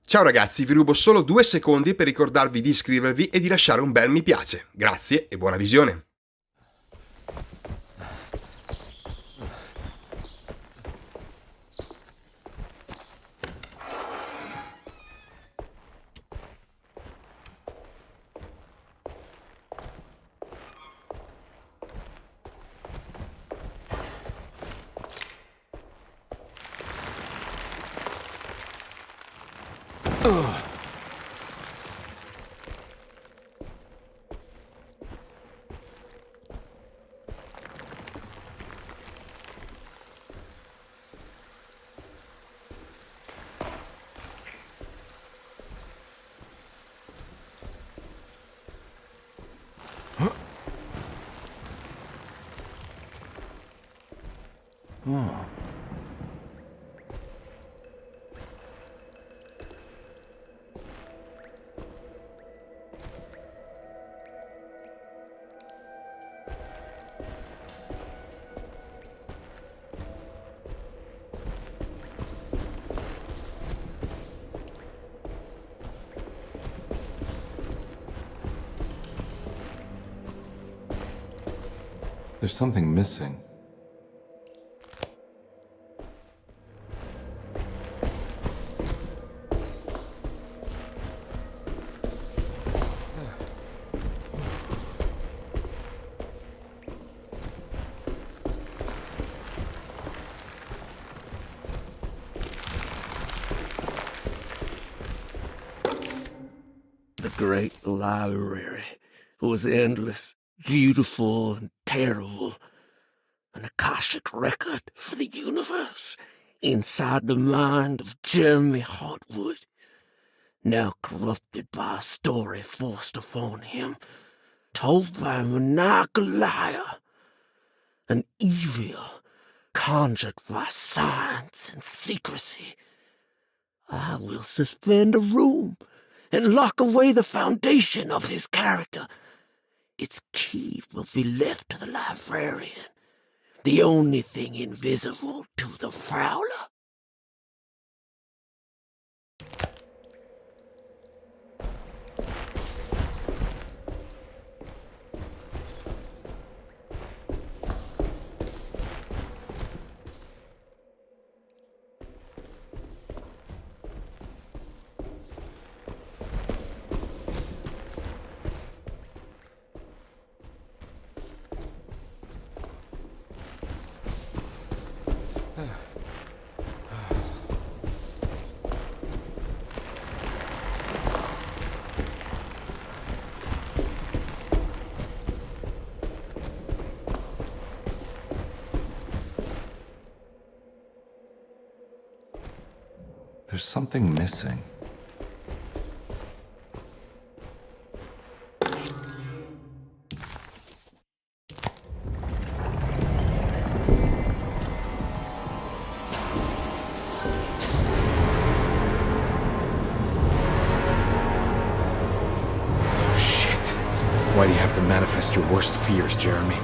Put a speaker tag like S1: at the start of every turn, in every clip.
S1: Ciao ragazzi, vi rubo solo 2 secondi per ricordarvi di iscrivervi e di lasciare un bel mi piace. Grazie e buona visione!
S2: There's something missing.
S3: The great library was endless, beautiful, and terrible. An Akashic record for the universe inside the mind of Jeremy Hartwood, now corrupted by a story forced upon him, told by a maniacal liar, an evil conjured by science and secrecy. I will suspend a room and lock away the foundation of his character. Its key will be left to the librarian, the only thing invisible to the prowler.
S2: There's something missing.
S4: Oh shit. Why do you have to manifest your worst fears, Jeremy?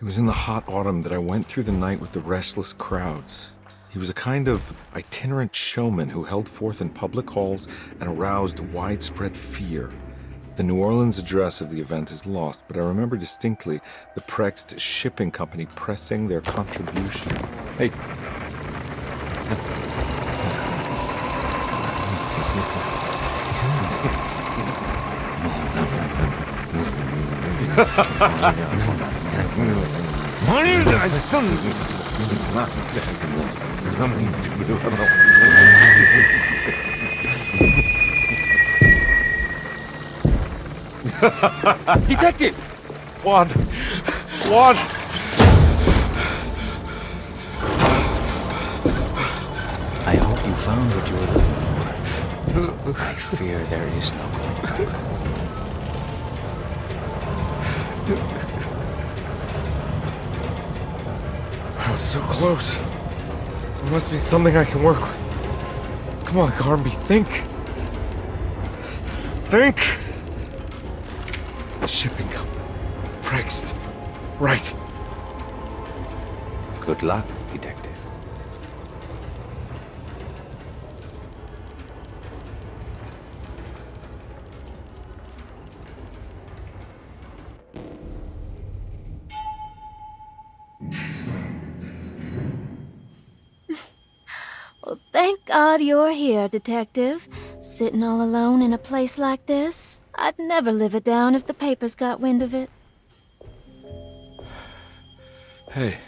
S2: was in the hot autumn that I went through the night with the restless crowds. He was a kind of itinerant showman who held forth in public halls and aroused widespread fear. The New Orleans address of the event is lost, but I remember distinctly the Prext Shipping Company pressing their contribution. Hey.
S4: Detective!
S2: What?
S5: I hope you found what you were looking for. I fear there is no going back.
S2: I was so close. There must be something I can work with. Come on, Carnby, think. Think! The shipping company. Prext. Right.
S5: Good luck, detective.
S6: Well, thank God you're here, Detective. Sitting all alone in a place like this? I'd never live it down if the papers got wind of it.
S2: Hey.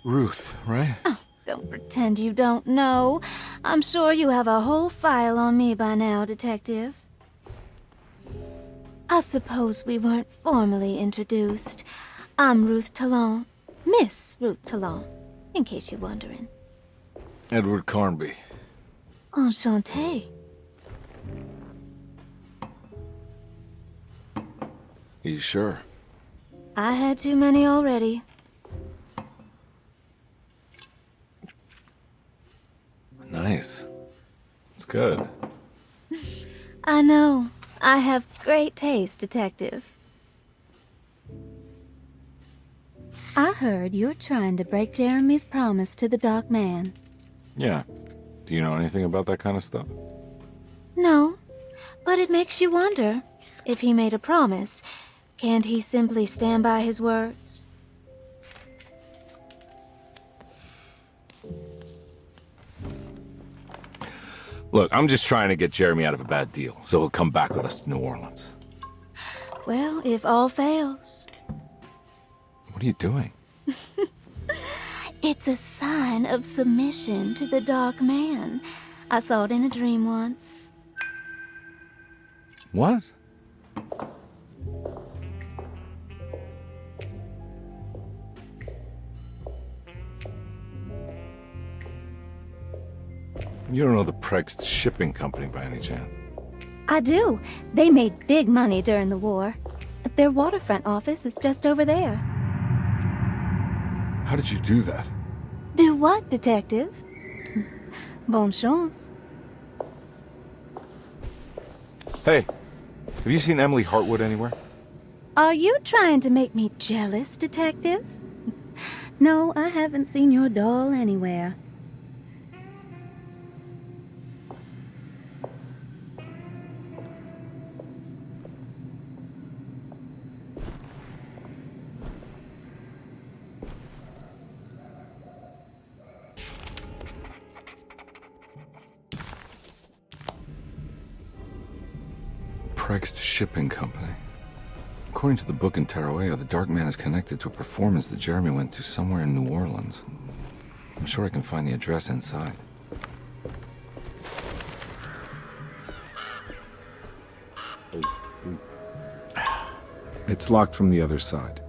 S2: Ruth, right?
S6: Oh, don't pretend you don't know. I'm sure you have a whole file on me by now, Detective. I suppose we weren't formally introduced. I'm Ruth Talon. Miss Ruth Talon, in case you're wondering.
S2: Edward Carnby.
S6: Enchanté.
S2: You sure?
S6: I had too many already.
S2: Nice. It's good.
S6: I know. I have great taste, Detective. I heard you're trying to break Jeremy's promise to the Dark Man.
S2: Yeah. Do you know anything about that kind of stuff?
S6: No, but it makes you wonder. If he made a promise, can't he simply stand by his words?
S2: Look, I'm just trying to get Jeremy out of a bad deal, so he'll come back with us to New Orleans.
S6: Well, if all fails.
S2: What are you doing?
S6: It's a sign of submission to the Dark Man. I saw it in a dream once.
S2: What? You don't know the Prext Shipping Company by any chance?
S6: I do. They made big money during the war. Their waterfront office is just over there.
S2: How did you do that?
S6: Do what, Detective? Bonne chance.
S2: Hey, have you seen Emily Hartwood anywhere?
S6: Are you trying to make me jealous, Detective? No, I haven't seen your doll anywhere.
S2: Prext Shipping Company. According to the book in Tarawea, the Dark Man is connected to a performance that Jeremy went to somewhere in New Orleans. I'm sure I can find the address inside.
S4: It's locked from the other side.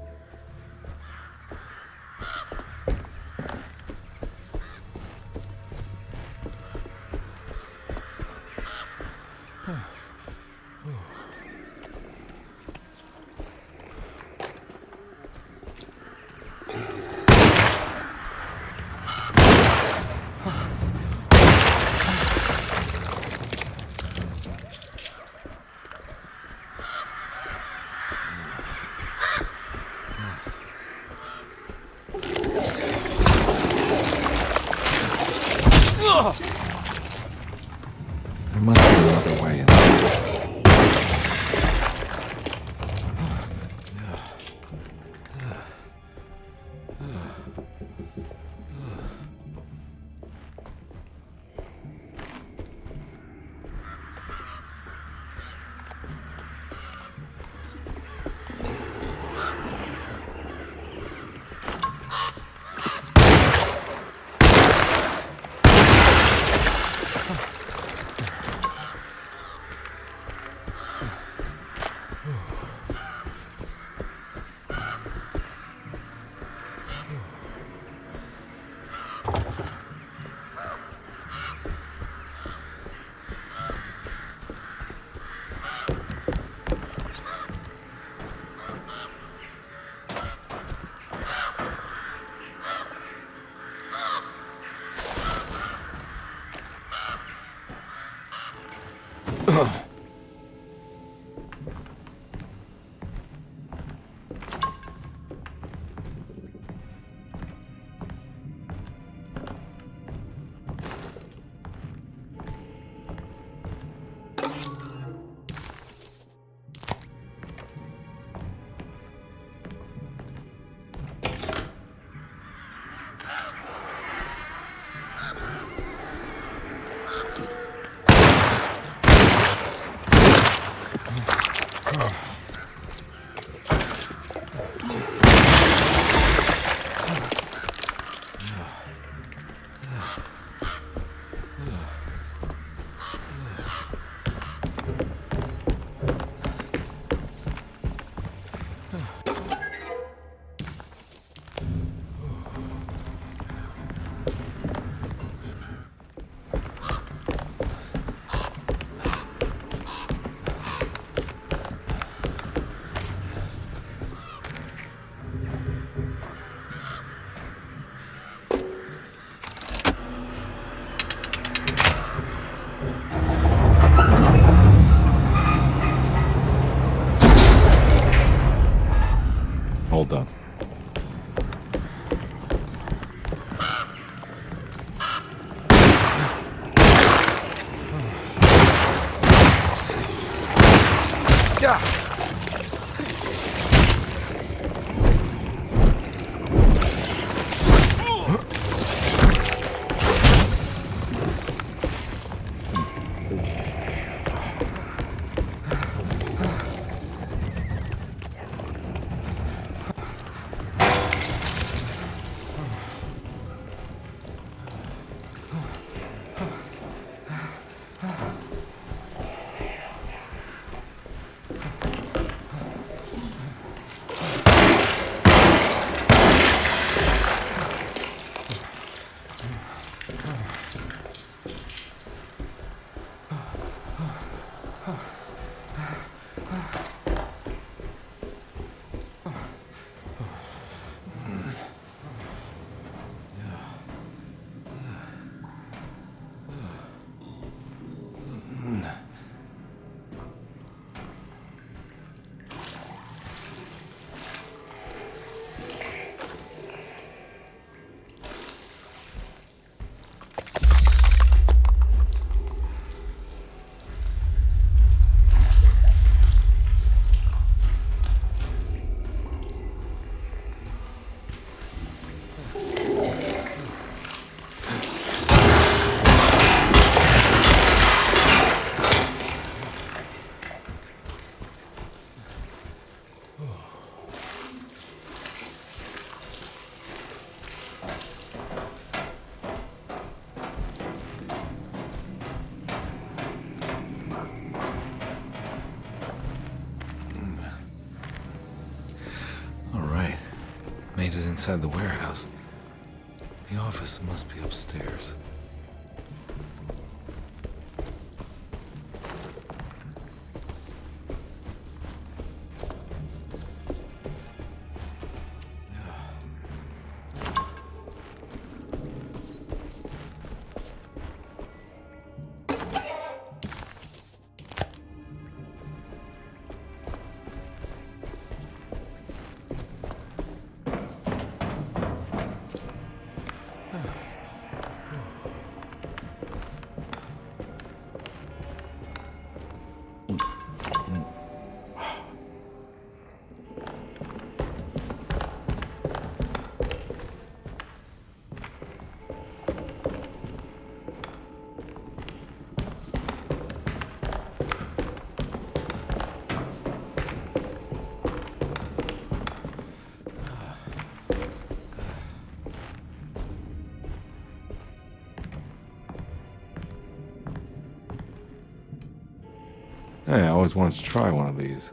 S2: must be another way in. Hold on.
S4: Yeah.
S2: Made it inside the warehouse. The office must be upstairs. Hey, I always wanted to try one of these.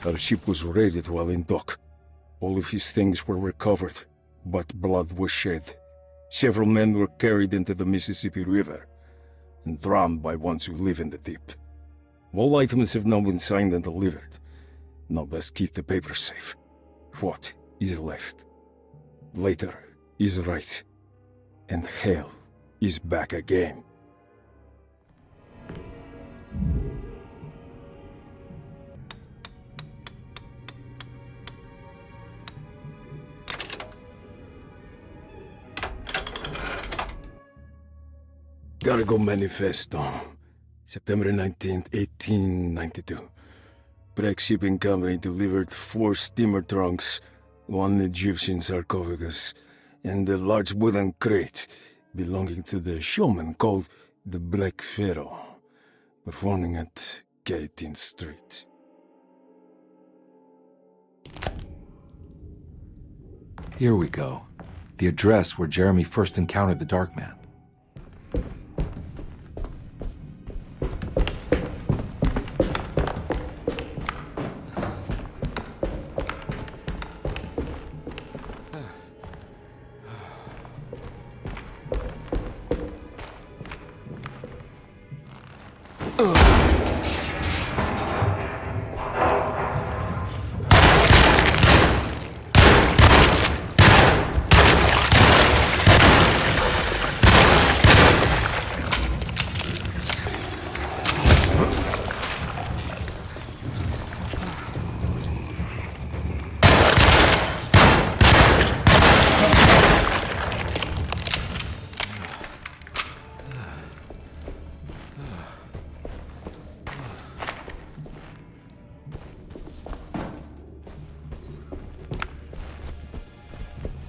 S7: Our ship was raided while in dock. All of his things were recovered, but blood was shed. Several men were carried into the Mississippi River and drowned by ones who live in the deep. All items have now been signed and delivered. Now best keep the papers safe. What is left? Later is right, and hell is back again. Gotta go manifesto. September 19th, 1892. Breck Shipping Company delivered 4 steamer trunks, 1 Egyptian sarcophagus, and a large wooden crate belonging to the showman called the Black Pharaoh, performing at 18th Street.
S2: Here we go. The address where Jeremy first encountered the Dark Man.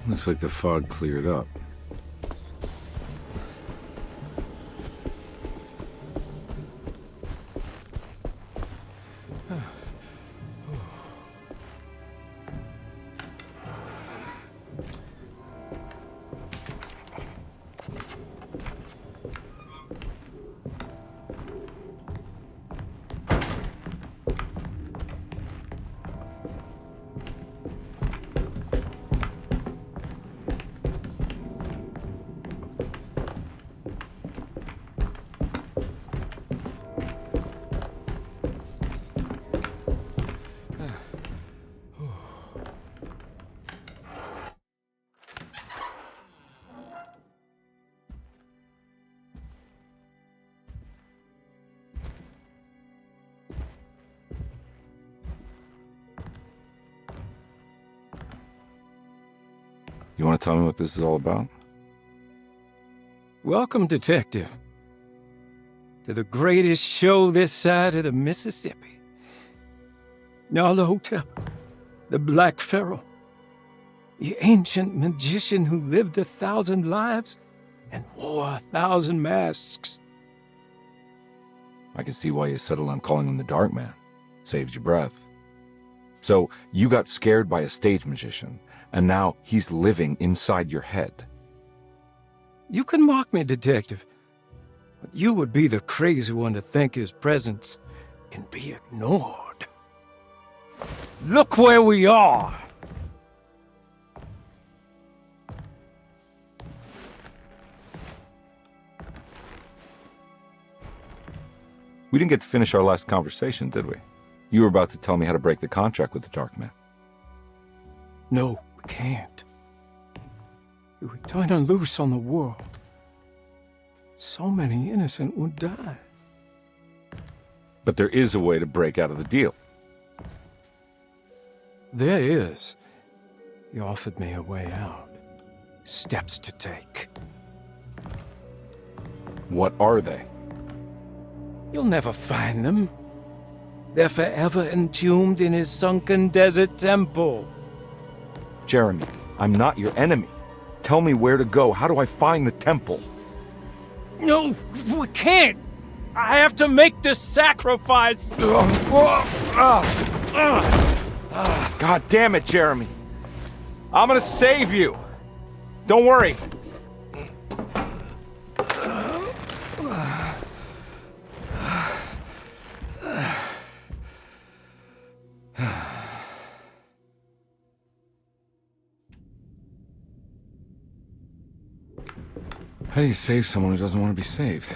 S2: Looks like the fog cleared up. You want to tell me what this is all about?
S3: Welcome, Detective, to the greatest show this side of the Mississippi. Hotep, the Black Pharaoh, the ancient magician who lived 1,000 lives and wore 1,000 masks.
S2: I can see why you settled on calling him the Dark Man. Saves your breath. So, you got scared by a stage magician, and now he's living inside your head.
S3: You can mock me, Detective, but you would be the crazy one to think his presence can be ignored. Look where we are!
S2: We didn't get to finish our last conversation, did we? You were about to tell me how to break the contract with the Dark Man.
S3: No, we can't. If we turn him loose on the world, so many innocent would die.
S2: But there is a way to break out of the deal.
S3: There is. He offered me a way out. Steps to take.
S2: What are they?
S7: You'll never find them. They're forever entombed in his sunken desert temple.
S2: Jeremy, I'm not your enemy. Tell me where to go. How do I find the temple?
S7: No, we can't. I have to make this sacrifice.
S2: God damn it, Jeremy. I'm gonna save you. Don't worry.
S4: How do you save someone who doesn't want to be saved?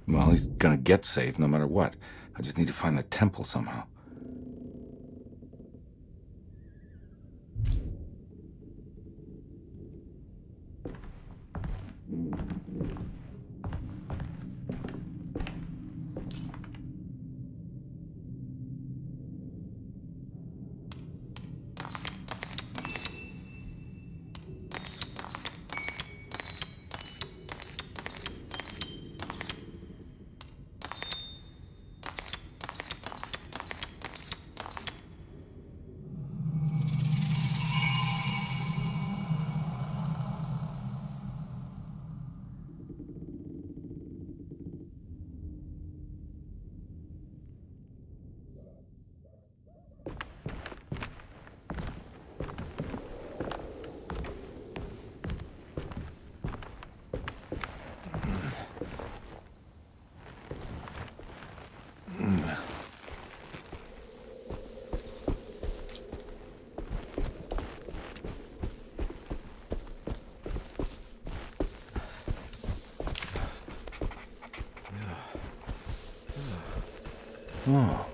S4: Well, he's gonna get saved no matter what. I just need to find the temple somehow. Oh.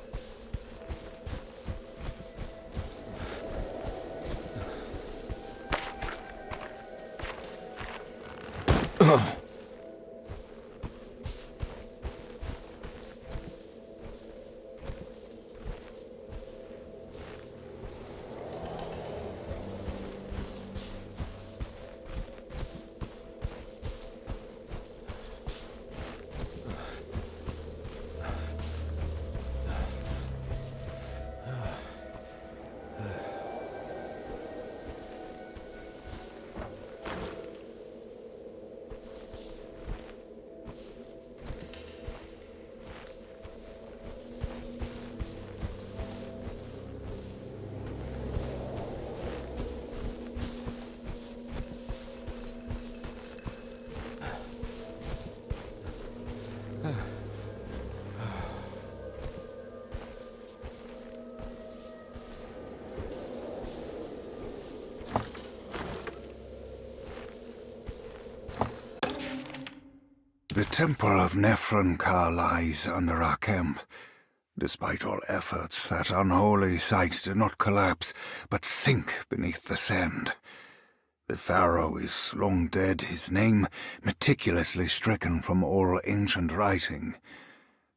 S8: The temple of Nephron-Ka lies under our camp. Despite all efforts, that unholy site did not collapse, but sink beneath the sand. The pharaoh is long dead, his name meticulously stricken from all ancient writing.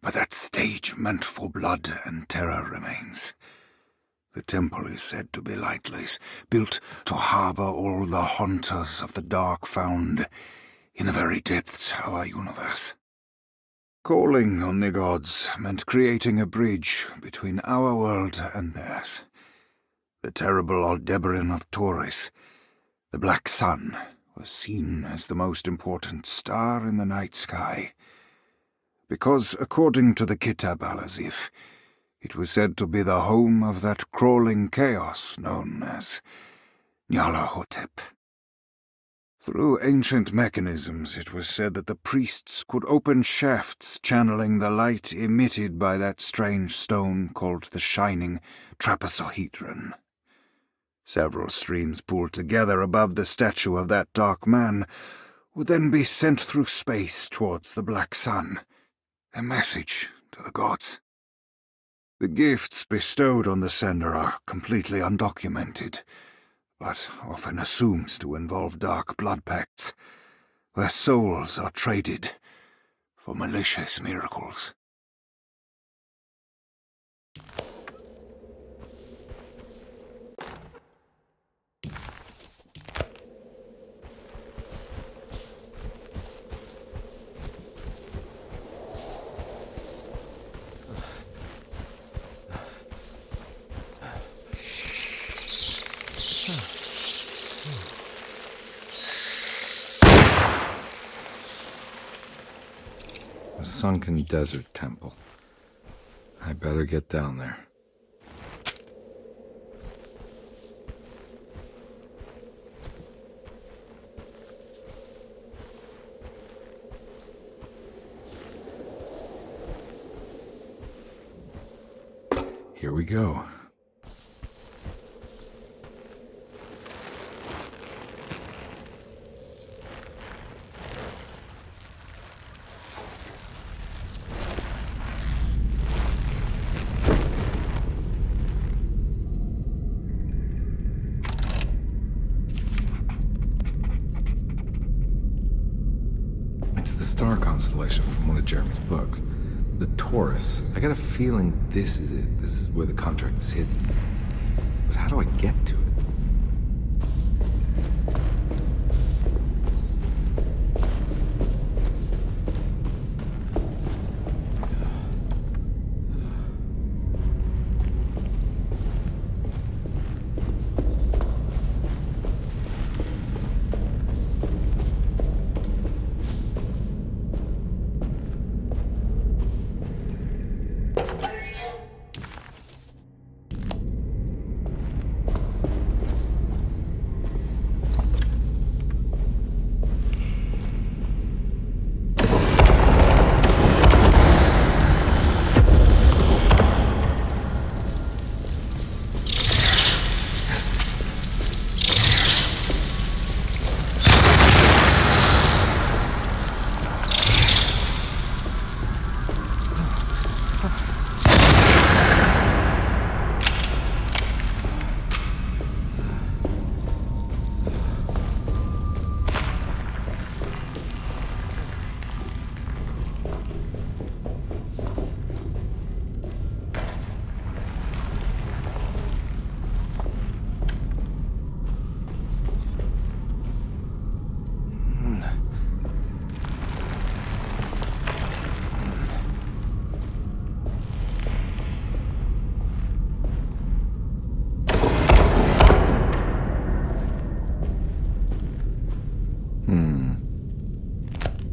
S8: But that stage meant for blood and terror remains. The temple is said to be lightless, built to harbor all the haunters of the dark found in the very depths of our universe. Calling on the gods meant creating a bridge between our world and theirs. The terrible Aldebaran of Taurus, the Black Sun, was seen as the most important star in the night sky, because, according to the Kitab al-Azif, it was said to be the home of that crawling chaos known as Nyarlathotep. Through ancient mechanisms, it was said that the priests could open shafts channeling the light emitted by that strange stone called the Shining Trapezohedron. Several streams pooled together above the statue of that dark man would then be sent through space towards the Black Sun, a message to the gods. The gifts bestowed on the sender are completely undocumented, but often assumed to involve dark blood pacts, where souls are traded for malicious miracles.
S2: A sunken desert temple. I better get down there. Here we go. It's the star constellation from one of Jeremy's books. The Taurus. I got a feeling this is it. This is where the contract is hidden. But how do I get to it?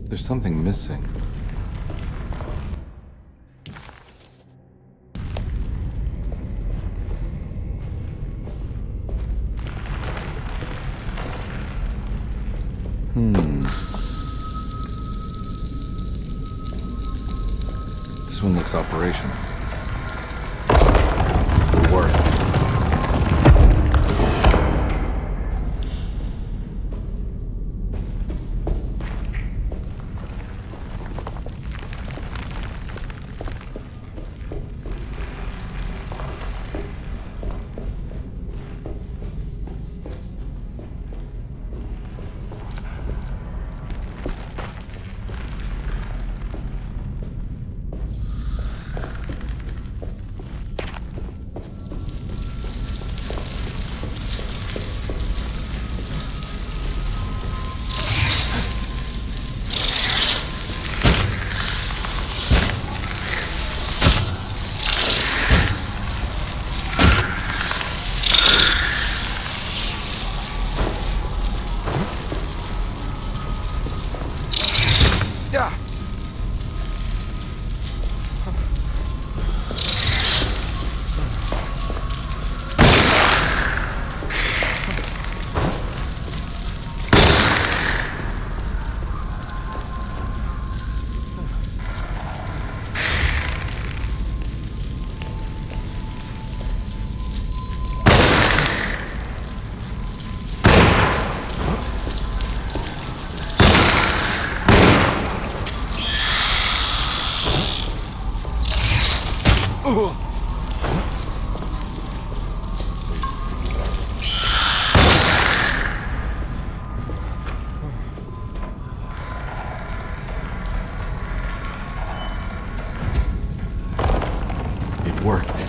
S2: There's something missing. This one looks operational. It'll work. It worked.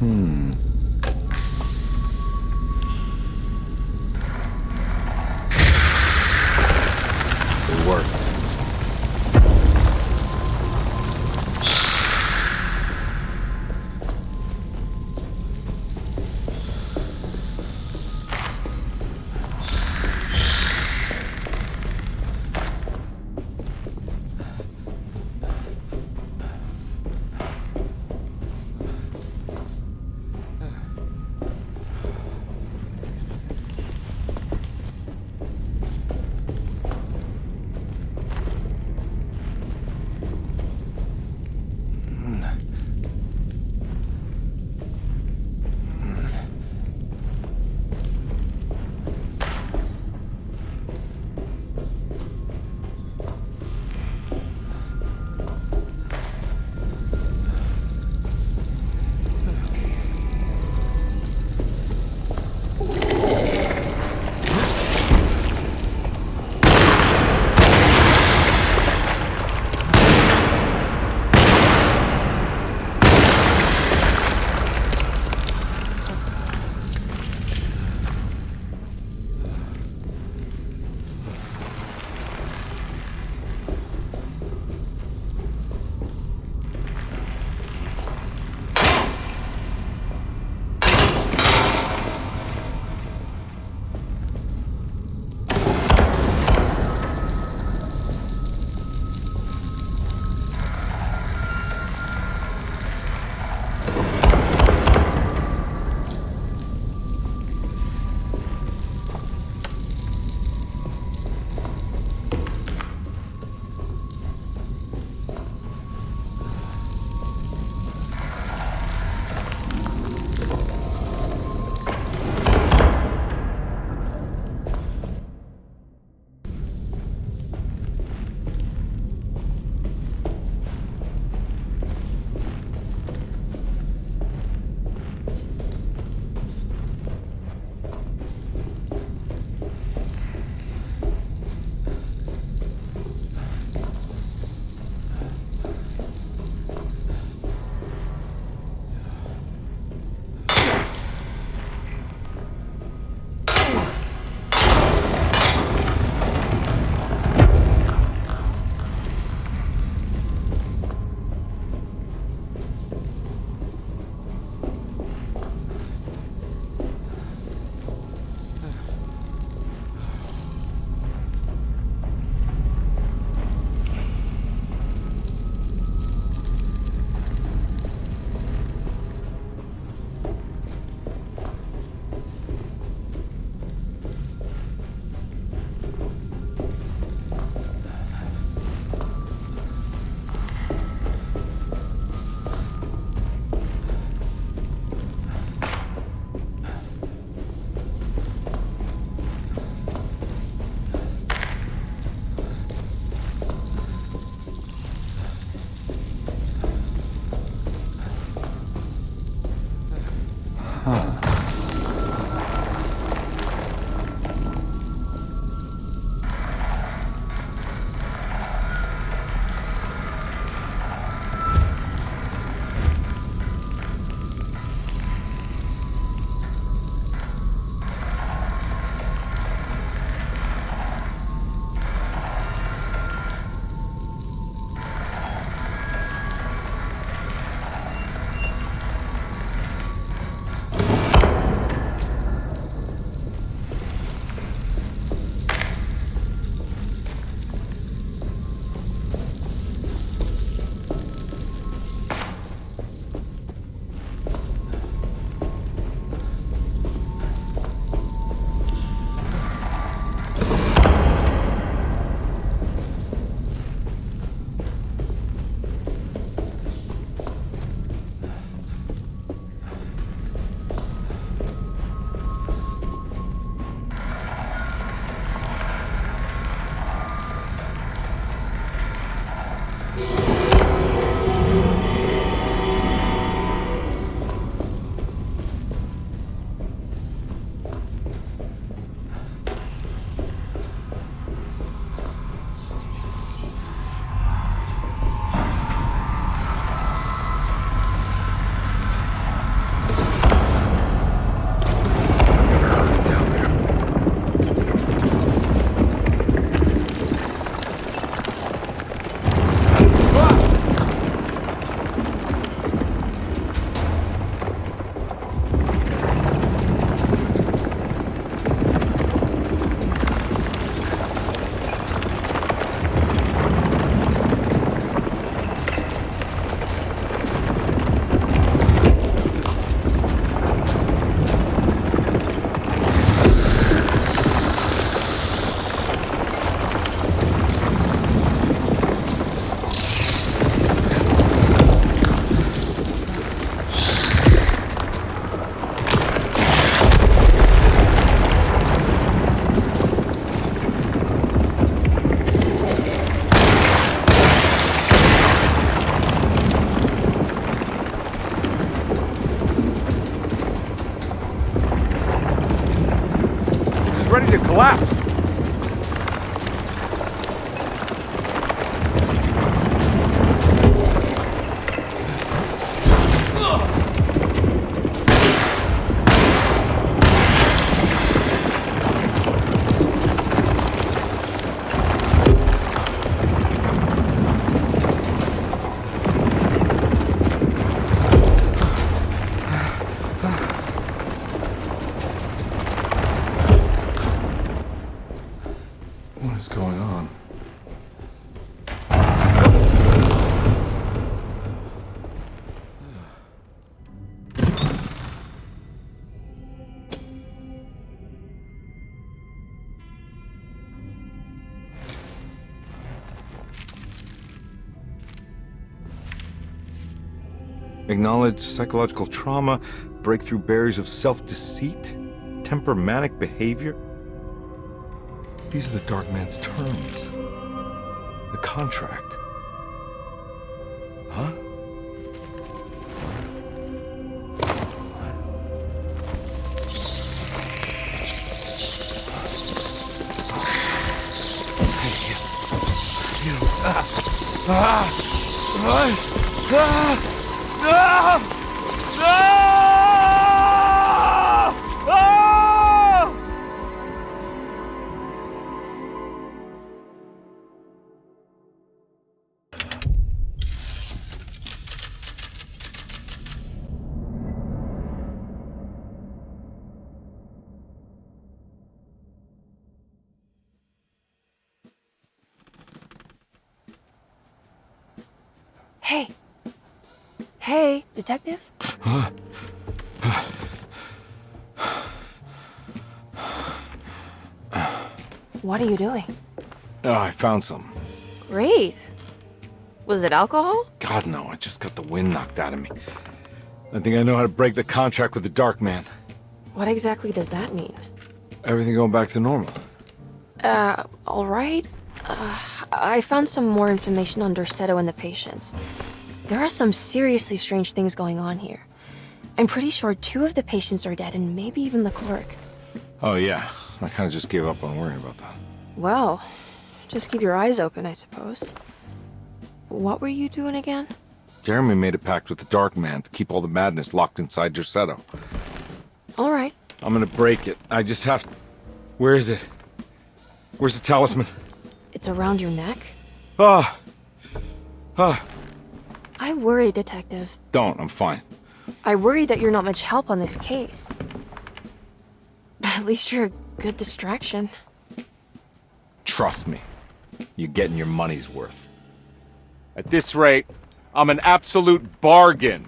S2: It worked. Acknowledge psychological trauma, break through barriers of self-deceit, temper manic behavior. These are the Dark Man's terms. The contract. Huh?
S9: Hey. Hey, detective? What are you doing?
S2: Oh, I found some.
S9: Great. Was it alcohol?
S2: God, no, I just got the wind knocked out of me. I think I know how to break the contract with the Dark Man.
S9: What exactly does that mean?
S2: Everything going back to normal.
S9: All right. I found some more information on Derceto and the patients. There are some seriously strange things going on here. I'm pretty sure 2 of the patients are dead and maybe even the clerk.
S2: Oh, yeah. I kind of just gave up on worrying about that.
S9: Well, just keep your eyes open, I suppose. What were you doing again?
S2: Jeremy made a pact with the Dark Man to keep all the madness locked inside Derceto.
S9: All right.
S2: I'm gonna break it. I just have to... Where is it? Where's the talisman?
S9: It's around your neck?
S2: Ah!
S9: I worry, Detective.
S2: Don't, I'm fine.
S9: I worry that you're not much help on this case. At least you're a good distraction.
S2: Trust me. You're getting your money's worth. At this rate, I'm an absolute bargain.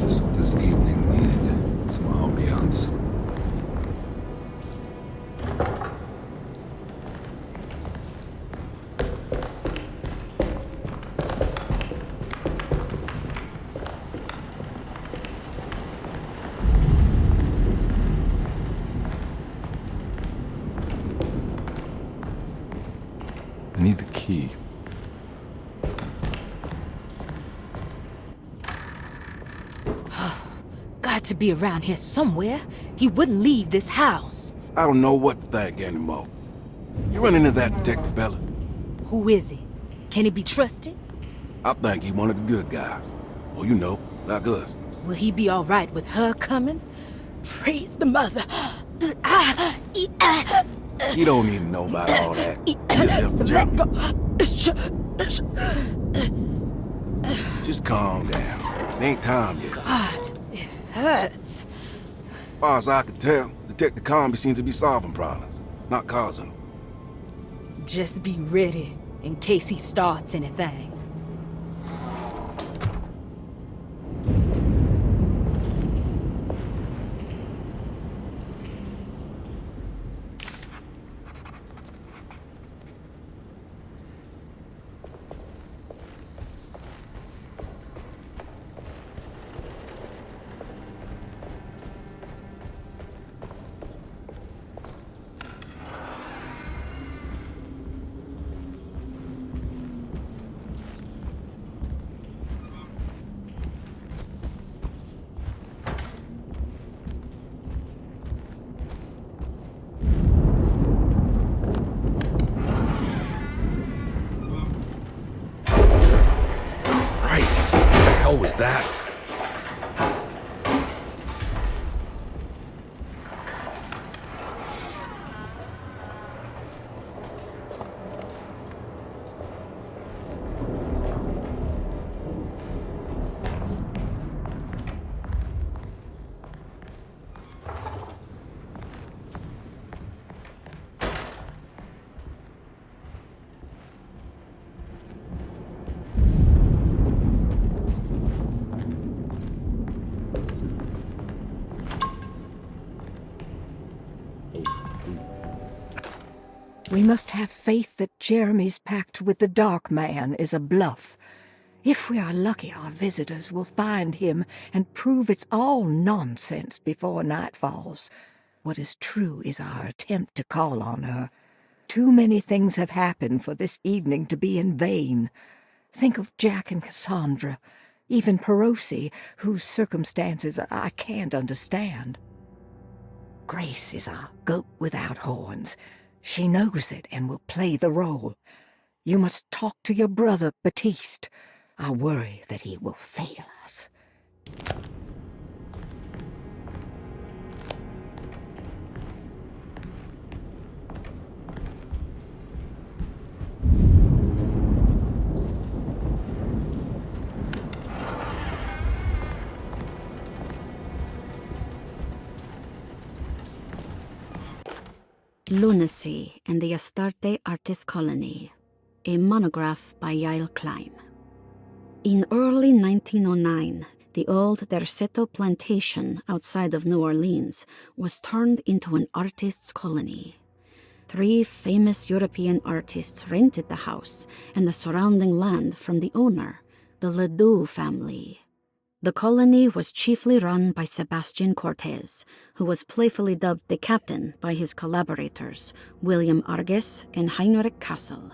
S4: Just what this evening needed. Some ambiance. I need the key.
S10: Got to be around here somewhere. He wouldn't leave this house.
S11: I don't know what to think anymore. You run into that detective fella?
S10: Who is he? Can he be trusted?
S11: I think he one of the good guys. Well, you know, like us.
S10: Will he be all right with her coming? Praise the mother.
S11: He don't need to know about all that. He just left the job. Just calm down. It ain't time yet.
S10: God, it hurts.
S11: As far as I can tell, Detective Comby seems to be solving problems, not causing them.
S10: Just be ready in case he starts anything.
S4: Christ, what the hell was that?
S10: We must have faith that Jeremy's pact with the Dark Man is a bluff. If we are lucky, our visitors will find him and prove it's all nonsense before night falls. What is true is our attempt to call on her. Too many things have happened for this evening to be in vain. Think of Jack and Cassandra, even Perosi, whose circumstances I can't understand. Grace is our goat without horns. She knows it and will play the role. You must talk to your brother, Baptiste. I worry that he will fail us.
S12: Lunacy and the Astarte Artist Colony, a monograph by Yael Klein. In early 1909, the old Derceto plantation outside of New Orleans was turned into an artist's colony. 3 famous European artists rented the house and the surrounding land from the owner, the Ledoux family. The colony was chiefly run by Sebastian Cortez, who was playfully dubbed the captain by his collaborators, William Arges and Heinrich Kassel.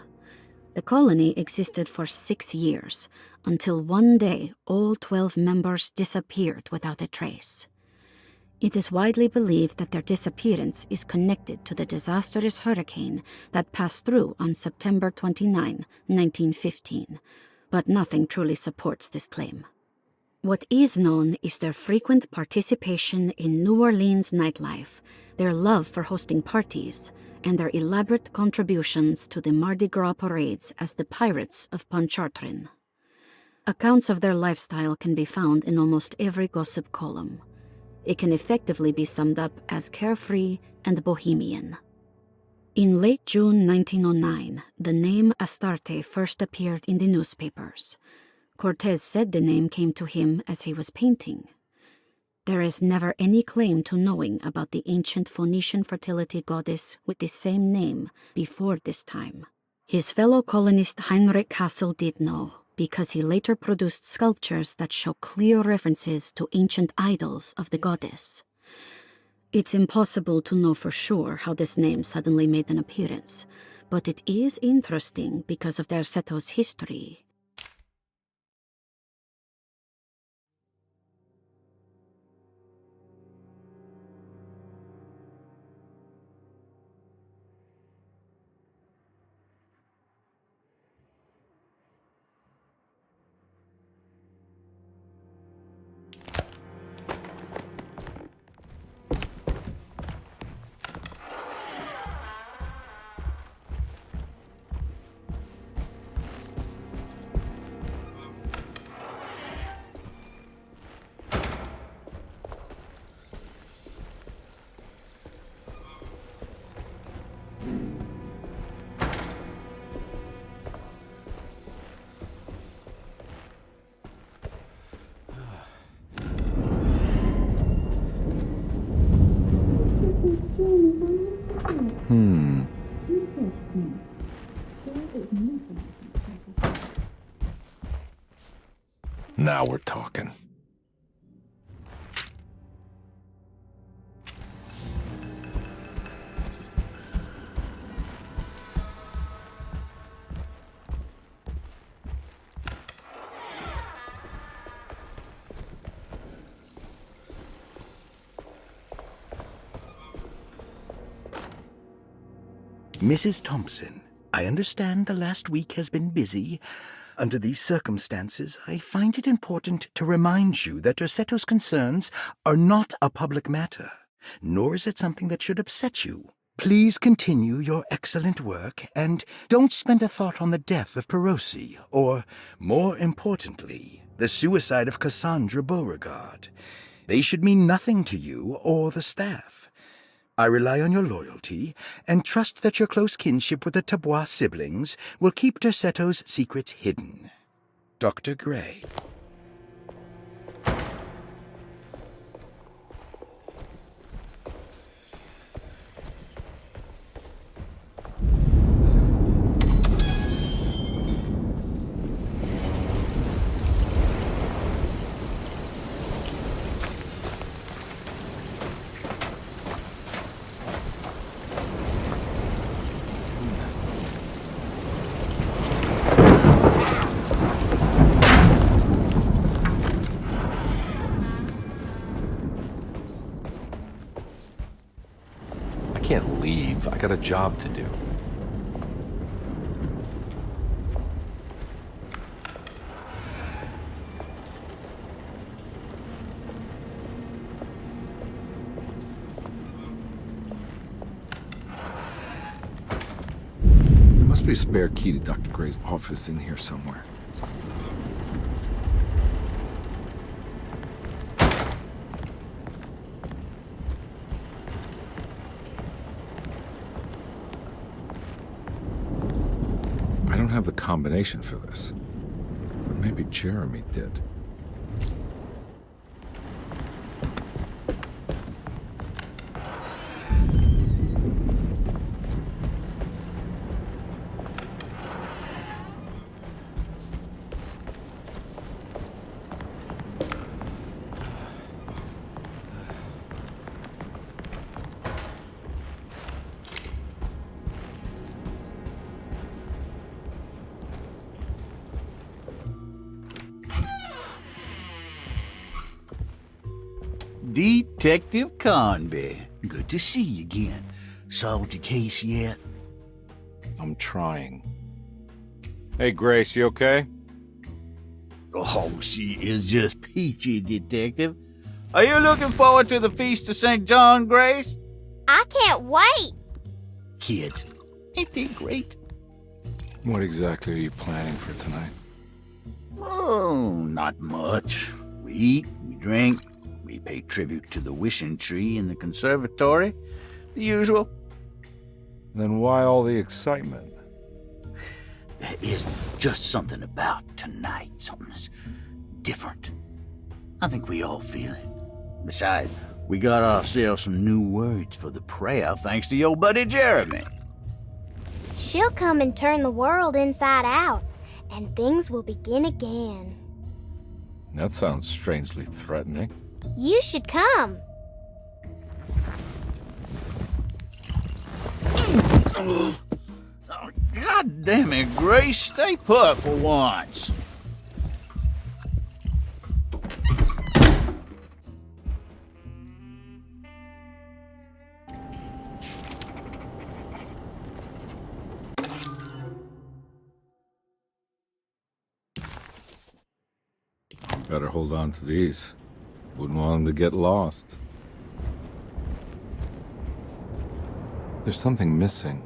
S12: The colony existed for 6 years, until one day all 12 members disappeared without a trace. It is widely believed that their disappearance is connected to the disastrous hurricane that passed through on September 29, 1915, but nothing truly supports this claim. What is known is their frequent participation in New Orleans nightlife, their love for hosting parties, and their elaborate contributions to the Mardi Gras parades as the Pirates of Pontchartrain. Accounts of their lifestyle can be found in almost every gossip column. It can effectively be summed up as carefree and bohemian. In late June 1909, the name Astarte first appeared in the newspapers. Cortez said the name came to him as he was painting. There is never any claim to knowing about the ancient Phoenician fertility goddess with the same name before this time. His fellow colonist Heinrich Kassel did know, because he later produced sculptures that show clear references to ancient idols of the goddess. It's impossible to know for sure how this name suddenly made an appearance, but it is interesting because of Derseto's history.
S4: Now we're talking.
S13: Mrs. Thompson, I understand the last week has been busy. Under these circumstances, I find it important to remind you that Derseto's concerns are not a public matter, nor is it something that should upset you. Please continue your excellent work, and don't spend a thought on the death of Perosi, or, more importantly, the suicide of Cassandra Beauregard. They should mean nothing to you or the staff. I rely on your loyalty, and trust that your close kinship with the Tabois siblings will keep Derseto's secrets hidden. Dr. Gray.
S4: can't leave. I got a job to do. There must be a spare key to Dr. Gray's office in here somewhere. I don't have the combination for this, but maybe Jeremy did.
S14: Detective Conby, good to see you again. Solved your case yet?
S4: I'm trying. Hey, Grace, you okay?
S14: Oh, she is just peachy, Detective. Are you looking forward to the Feast of St. John, Grace?
S15: I can't wait.
S14: Kids, ain't they great?
S4: What exactly are you planning for tonight?
S14: Oh, not much. We eat, we drink, we pay tribute to the wishing tree in the conservatory. The usual.
S4: Then why all the excitement?
S14: There is just something about tonight. Something's different. I think we all feel it. Besides, we got ourselves some new words for the prayer thanks to your buddy Jeremy.
S15: She'll come and turn the world inside out, and things will begin again.
S4: That sounds strangely threatening.
S15: You should come.
S14: Oh, God damn it, Grace. Stay put for once.
S4: Better hold on to these. Wouldn't want them to get lost. There's something missing.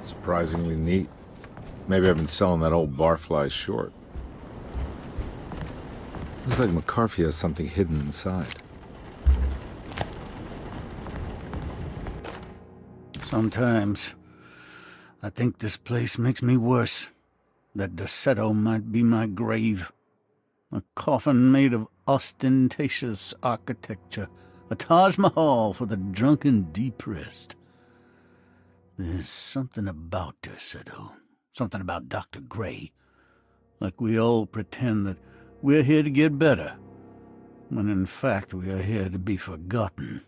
S4: Surprisingly neat. Maybe I've been selling that old barfly short. Looks like McCarthy has something hidden inside.
S14: Sometimes I think this place makes me worse. That Derceto might be my grave. A coffin made of ostentatious architecture. A Taj Mahal for the drunken depressed. There's something about Derceto. Something about Dr. Gray. Like we all pretend that we're here to get better, when in fact we are here to be forgotten.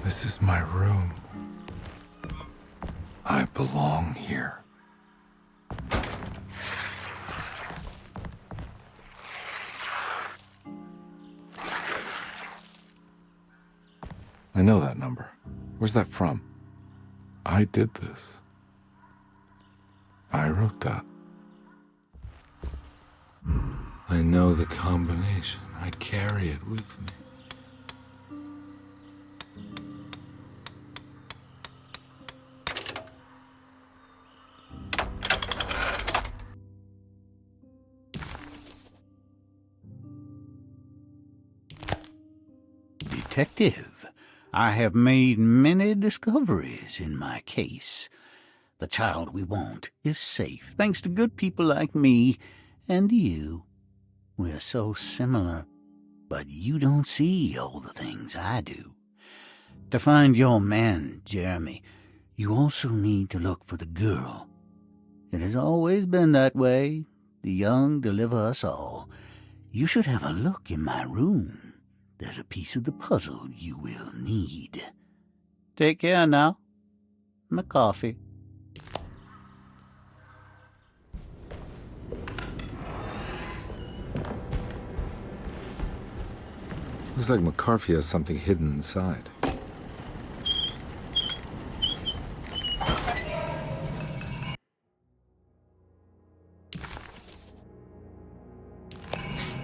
S4: This is my room. I belong here. I know that number. Where's that from? I did this. I wrote that. I know the combination. I carry it with me.
S14: Detective, I have made many discoveries in my case. The child we want is safe, thanks to good people like me and you. We're so similar, but you don't see all the things I do. To find your man, Jeremy, you also need to look for the girl. It has always been that way. The young deliver us all. You should have a look in my room. There's a piece of the puzzle you will need. Take care now. My coffee.
S4: Looks like McCarthy has something hidden inside.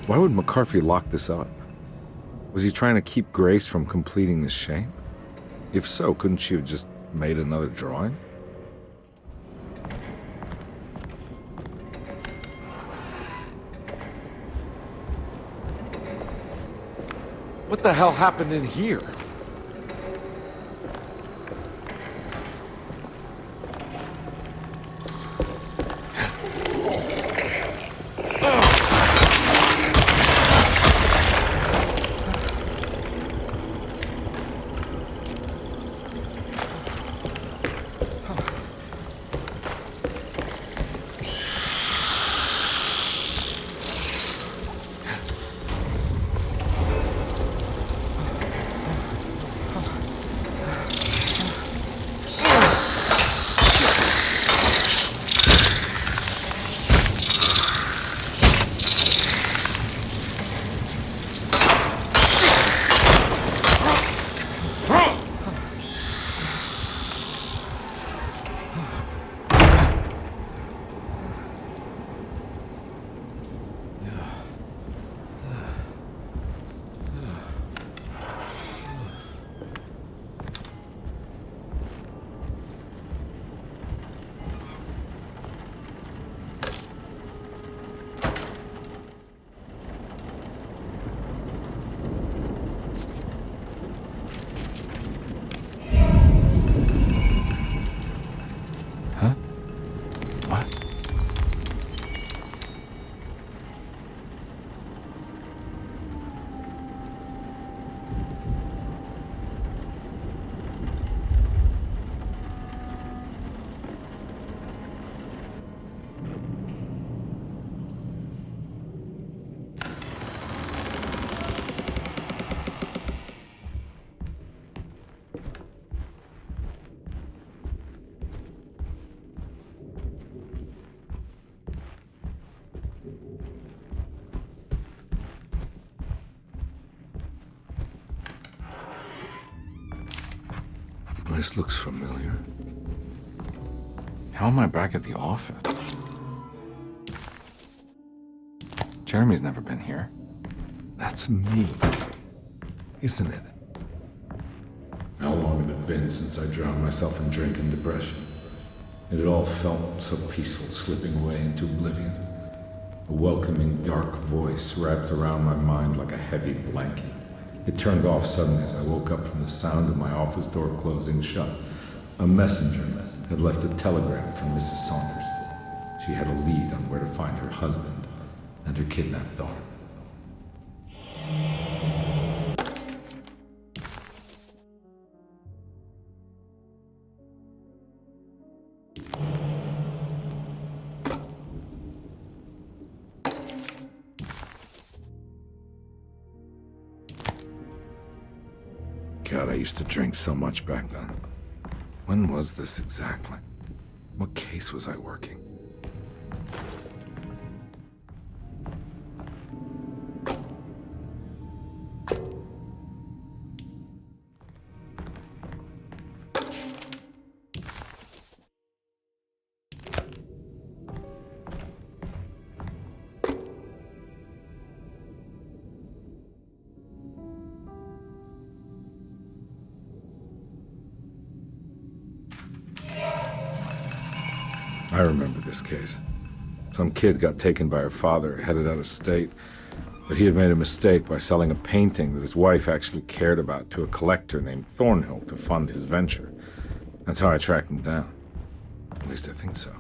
S4: Why would McCarthy lock this up? Was he trying to keep Grace from completing the shape? If so, couldn't she have just made another drawing? What the hell happened in here? This looks familiar. How am I back at the office? Jeremy's never been here. That's me, isn't it? How long had it been since I drowned myself in drink and depression? It had all felt so peaceful, slipping away into oblivion. A welcoming, dark voice wrapped around my mind like a heavy blanket. It turned off suddenly as I woke up from the sound of my office door closing shut. A messenger had left a telegram from Mrs. Saunders. She had a lead on where to find her husband and her kidnapped daughter. God, I used to drink so much back then. When was this exactly? What case was I working? I remember this case. Some kid got taken by her father, headed out of state, but he had made a mistake by selling a painting that his wife actually cared about to a collector named Thornhill to fund his venture. That's how I tracked him down. At least I think so.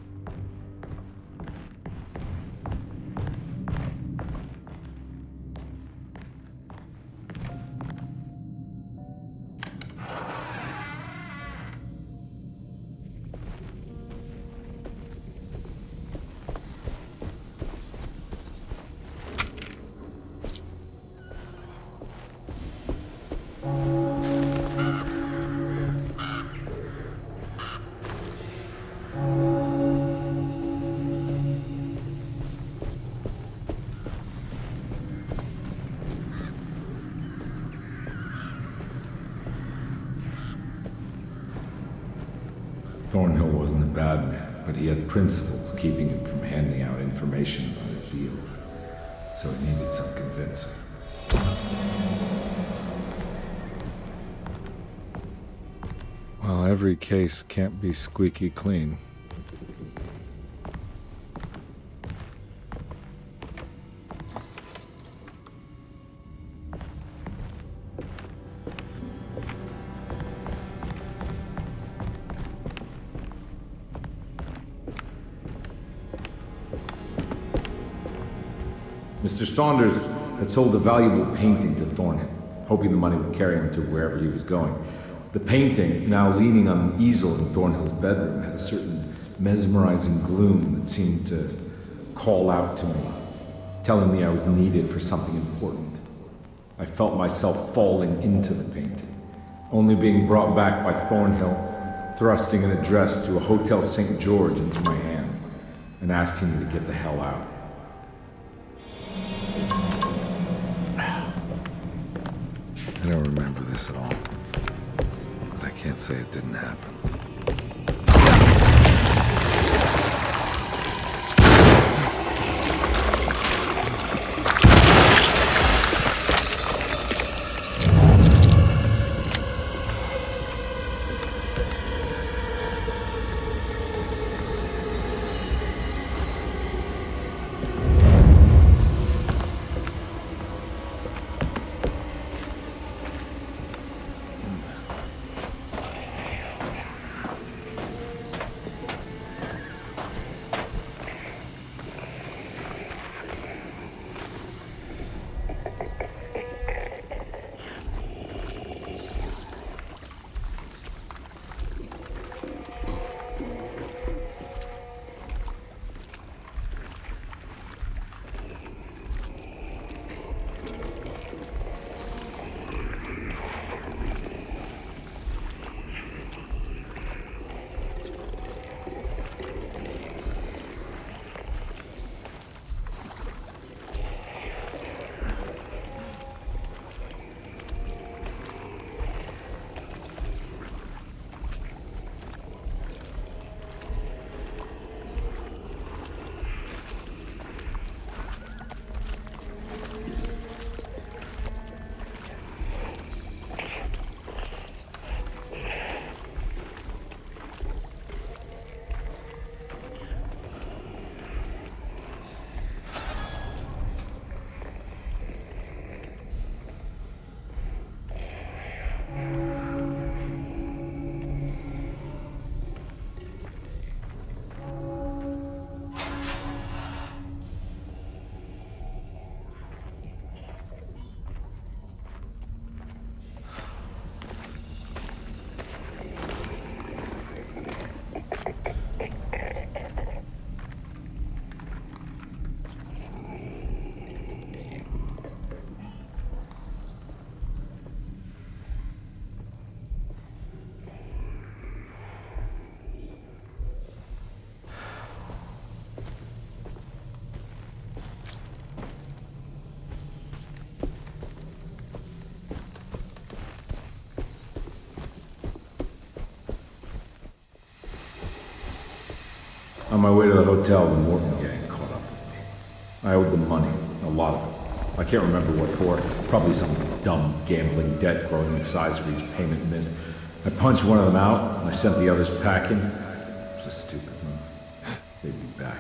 S4: Thornhill wasn't a bad man, but he had principles keeping him from handing out information about his deals. So it needed some convincing. Well, every case can't be squeaky clean. Mr. Saunders had sold a valuable painting to Thornhill, hoping the money would carry him to wherever he was going. The painting, now leaning on an easel in Thornhill's bedroom, had a certain mesmerizing gloom that seemed to call out to me, telling me I was needed for something important. I felt myself falling into the painting, only being brought back by Thornhill, thrusting an address to a Hotel St. George into my hand, and asking me to get the hell out. I don't remember this at all, but I can't say it didn't happen. On my way to the hotel, the Morton gang caught up with me. I owed them money, a lot of it. I can't remember what for. Probably some dumb gambling debt growing in size for each payment missed. I punched one of them out, and I sent the others packing. It was a stupid move. They'd be back.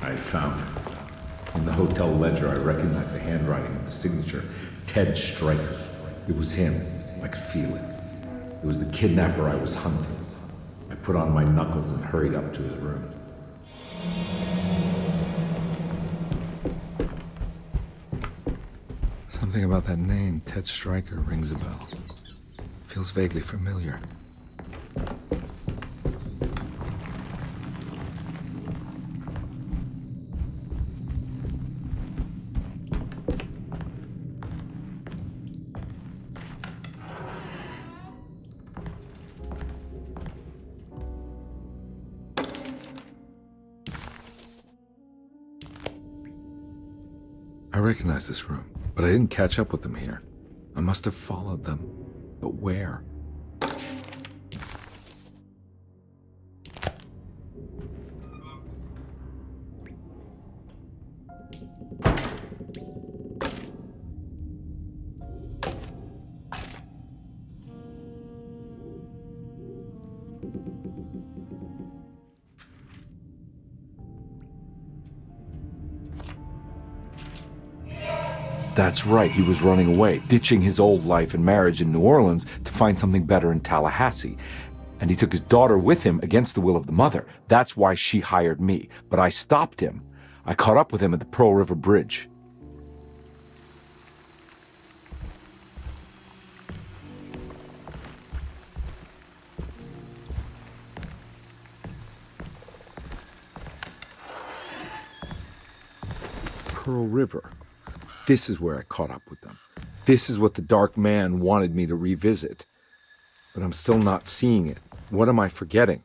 S4: I found it. In the hotel ledger, I recognized the handwriting of the signature, Ted Stryker. It was him. I could feel it. It was the kidnapper I was hunting. I put on my knuckles and hurried up to his room.
S2: Something about that name, Ted Stryker, rings a bell. Feels vaguely familiar. I recognize this room, but I didn't catch up with them here. I must have followed them. But where? That's right, he was running away, ditching his old life and marriage in New Orleans to find something better in Tallahassee. And he took his daughter with him against the will of the mother. That's why she hired me. But I stopped him. I caught up with him at the Pearl River Bridge. Pearl River. This is where I caught up with them. This is what the Dark Man wanted me to revisit. But I'm still not seeing it. What am I forgetting?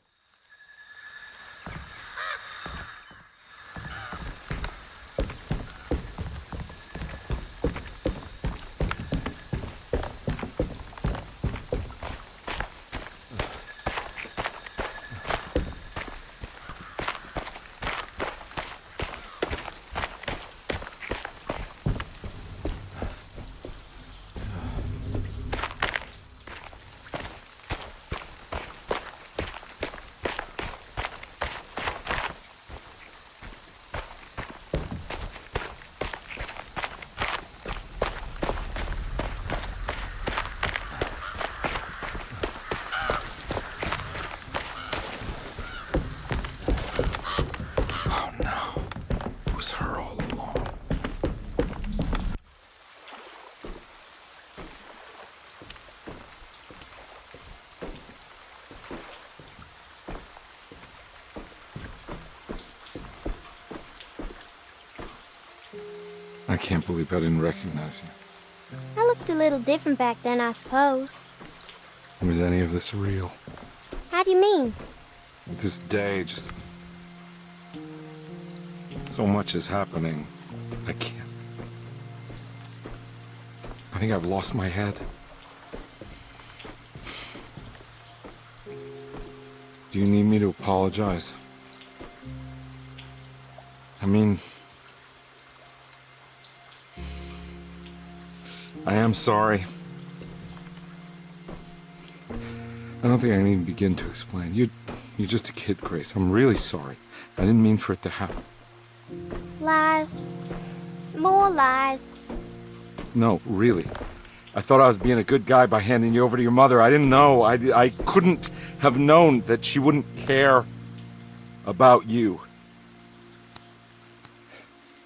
S2: I can't believe I didn't recognize you.
S15: I looked a little different back then, I suppose.
S2: Was any of this real?
S15: How do you mean?
S2: This day, just... so much is happening. I can't... I think I've lost my head. Do you need me to apologize? I mean... I am sorry. I don't think I need to begin to explain. You're just a kid, Grace. I'm really sorry. I didn't mean for it to happen.
S15: Lies. More lies.
S2: No, really. I thought I was being a good guy by handing you over to your mother. I didn't know. I couldn't have known that she wouldn't care about you.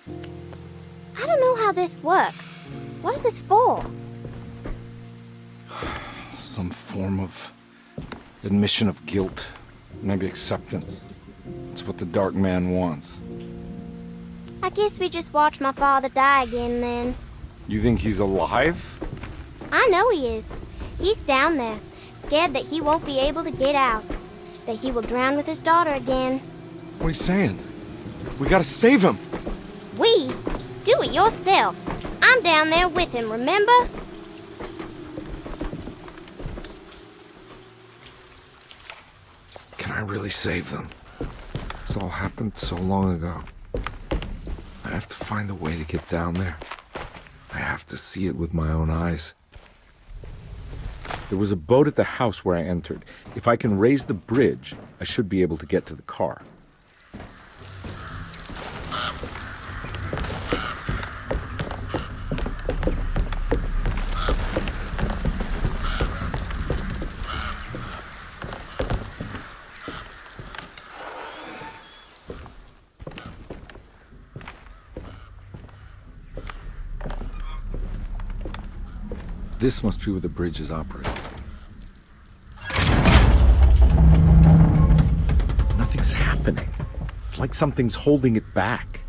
S15: I don't know how this works. What is this for?
S2: Some form of admission of guilt. Maybe acceptance. It's what the Dark Man wants.
S15: I guess we just watched my father die again then.
S2: You think he's alive?
S15: I know he is. He's down there, scared that he won't be able to get out. That he will drown with his daughter again.
S2: What are you saying? We gotta save him!
S15: We? Do it yourself. I'm down there with him, remember?
S2: Can I really save them? This all happened so long ago. I have to find a way to get down there. I have to see it with my own eyes. There was a boat at the house where I entered. If I can raise the bridge, I should be able to get to the car. This must be where the bridge is operating. Nothing's happening. It's like something's holding it back.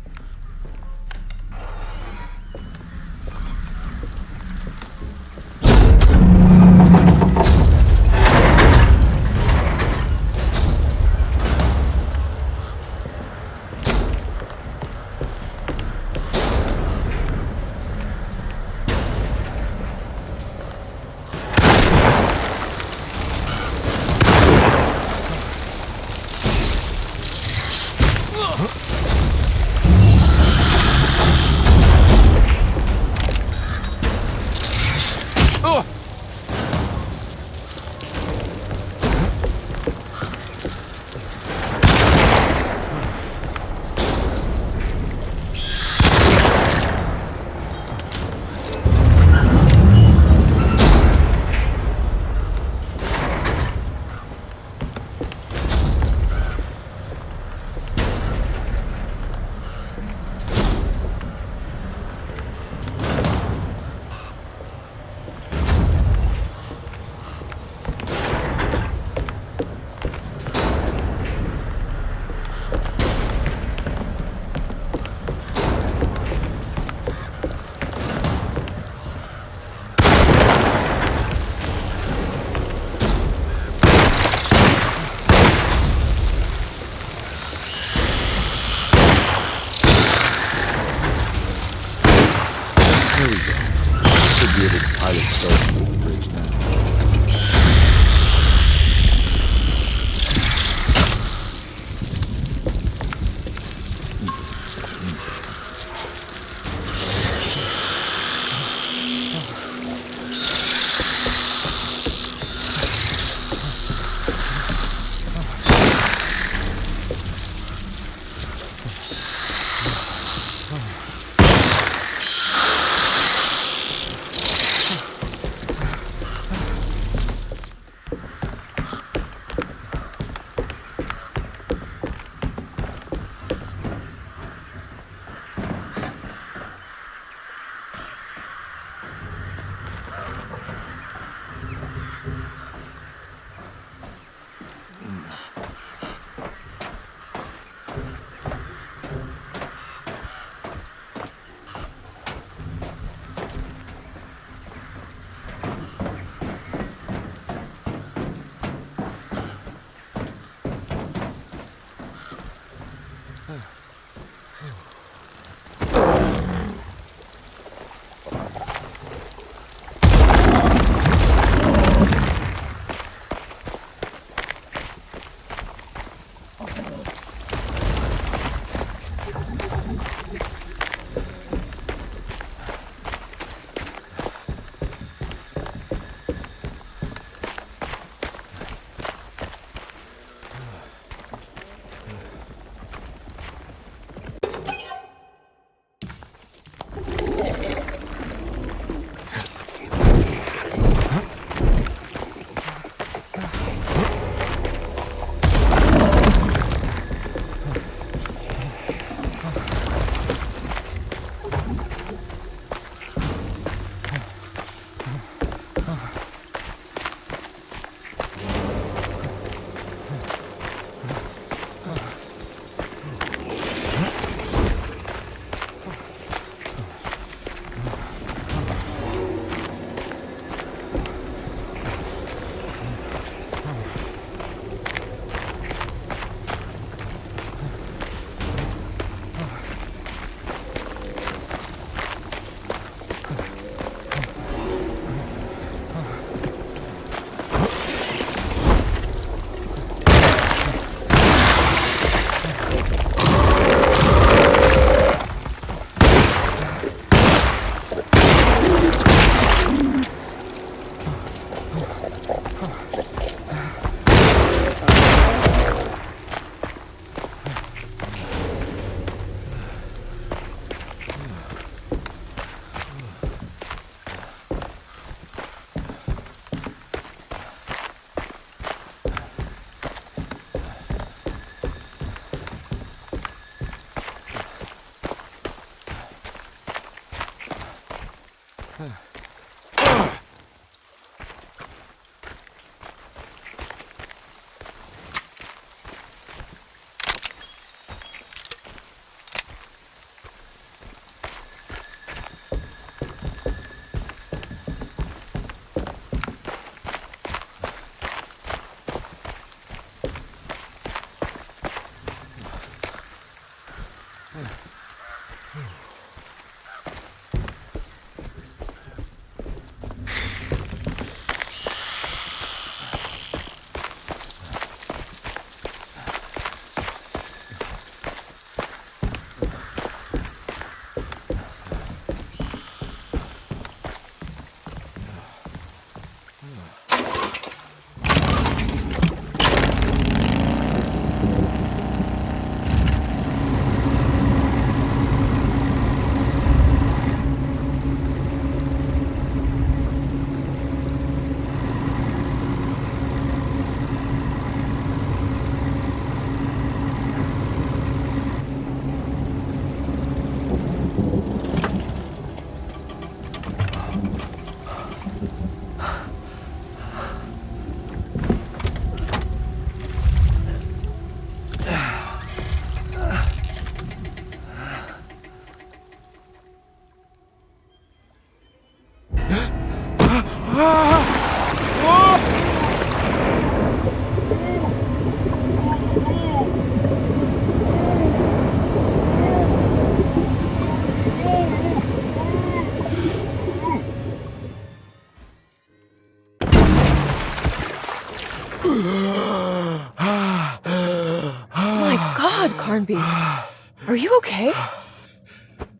S9: Carnby, are you okay?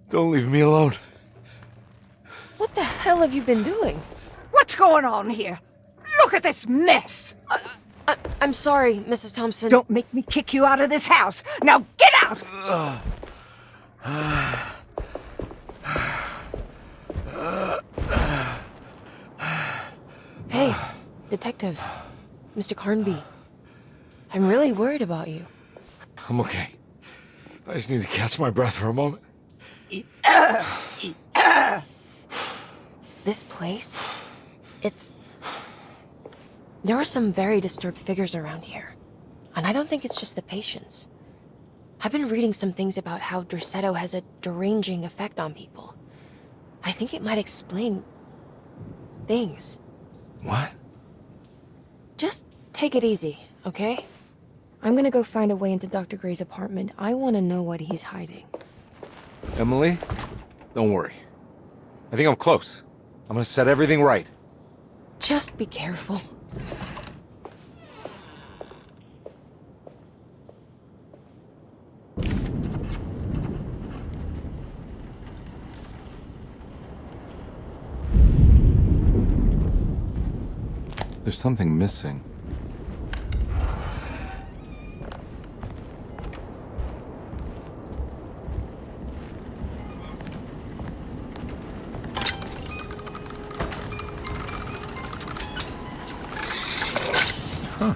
S2: Don't leave me alone.
S9: What the hell have you been doing?
S10: What's going on here? Look at this mess!
S9: I'm sorry, Mrs. Thompson.
S10: Don't make me kick you out of this house. Now get out!
S9: Hey, Detective. Mr. Carnby. I'm really worried about you.
S2: I'm okay. I just need to catch my breath for a moment.
S9: This place? There are some very disturbed figures around here. And I don't think it's just the patients. I've been reading some things about how Derceto has a deranging effect on people. I think it might explain things.
S2: What?
S9: Just take it easy, okay? I'm gonna go find a way into Dr. Gray's apartment. I want to know what he's hiding.
S2: Emily, don't worry. I think I'm close. I'm gonna set everything right.
S9: Just be careful.
S2: There's something missing. Huh.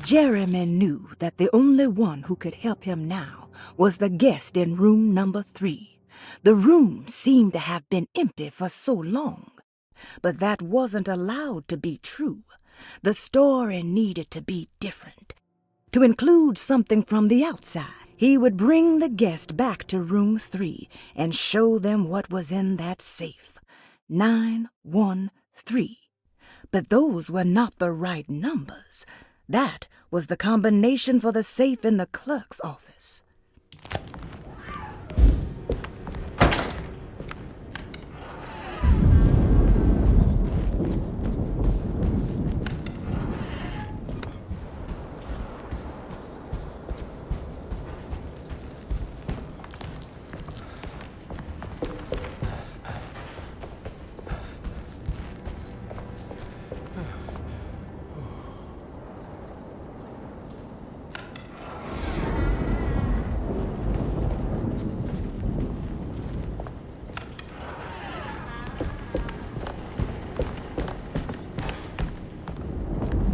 S10: Jeremy knew that the only one who could help him now was the guest in room number 3. The room seemed to have been empty for so long. But that wasn't allowed to be true. The story needed to be different. To include something from the outside, he would bring the guest back to room 3 and show them what was in that safe. 913. But those were not the right numbers. That was the combination for the safe in the clerk's office.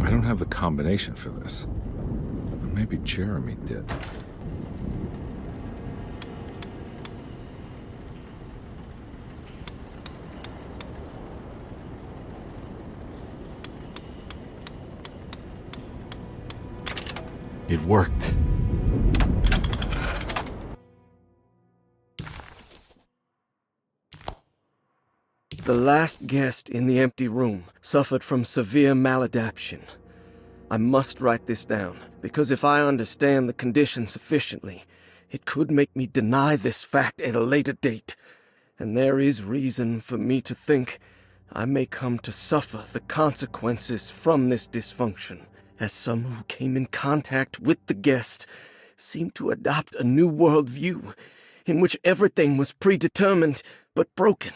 S2: I don't have the combination for this. But maybe Jeremy did. It worked.
S3: The last guest in the empty room suffered from severe maladaptation. I must write this down, because if I understand the condition sufficiently, it could make me deny this fact at a later date, and there is reason for me to think I may come to suffer the consequences from this dysfunction, as some who came in contact with the guest seemed to adopt a new worldview in which everything was predetermined but broken.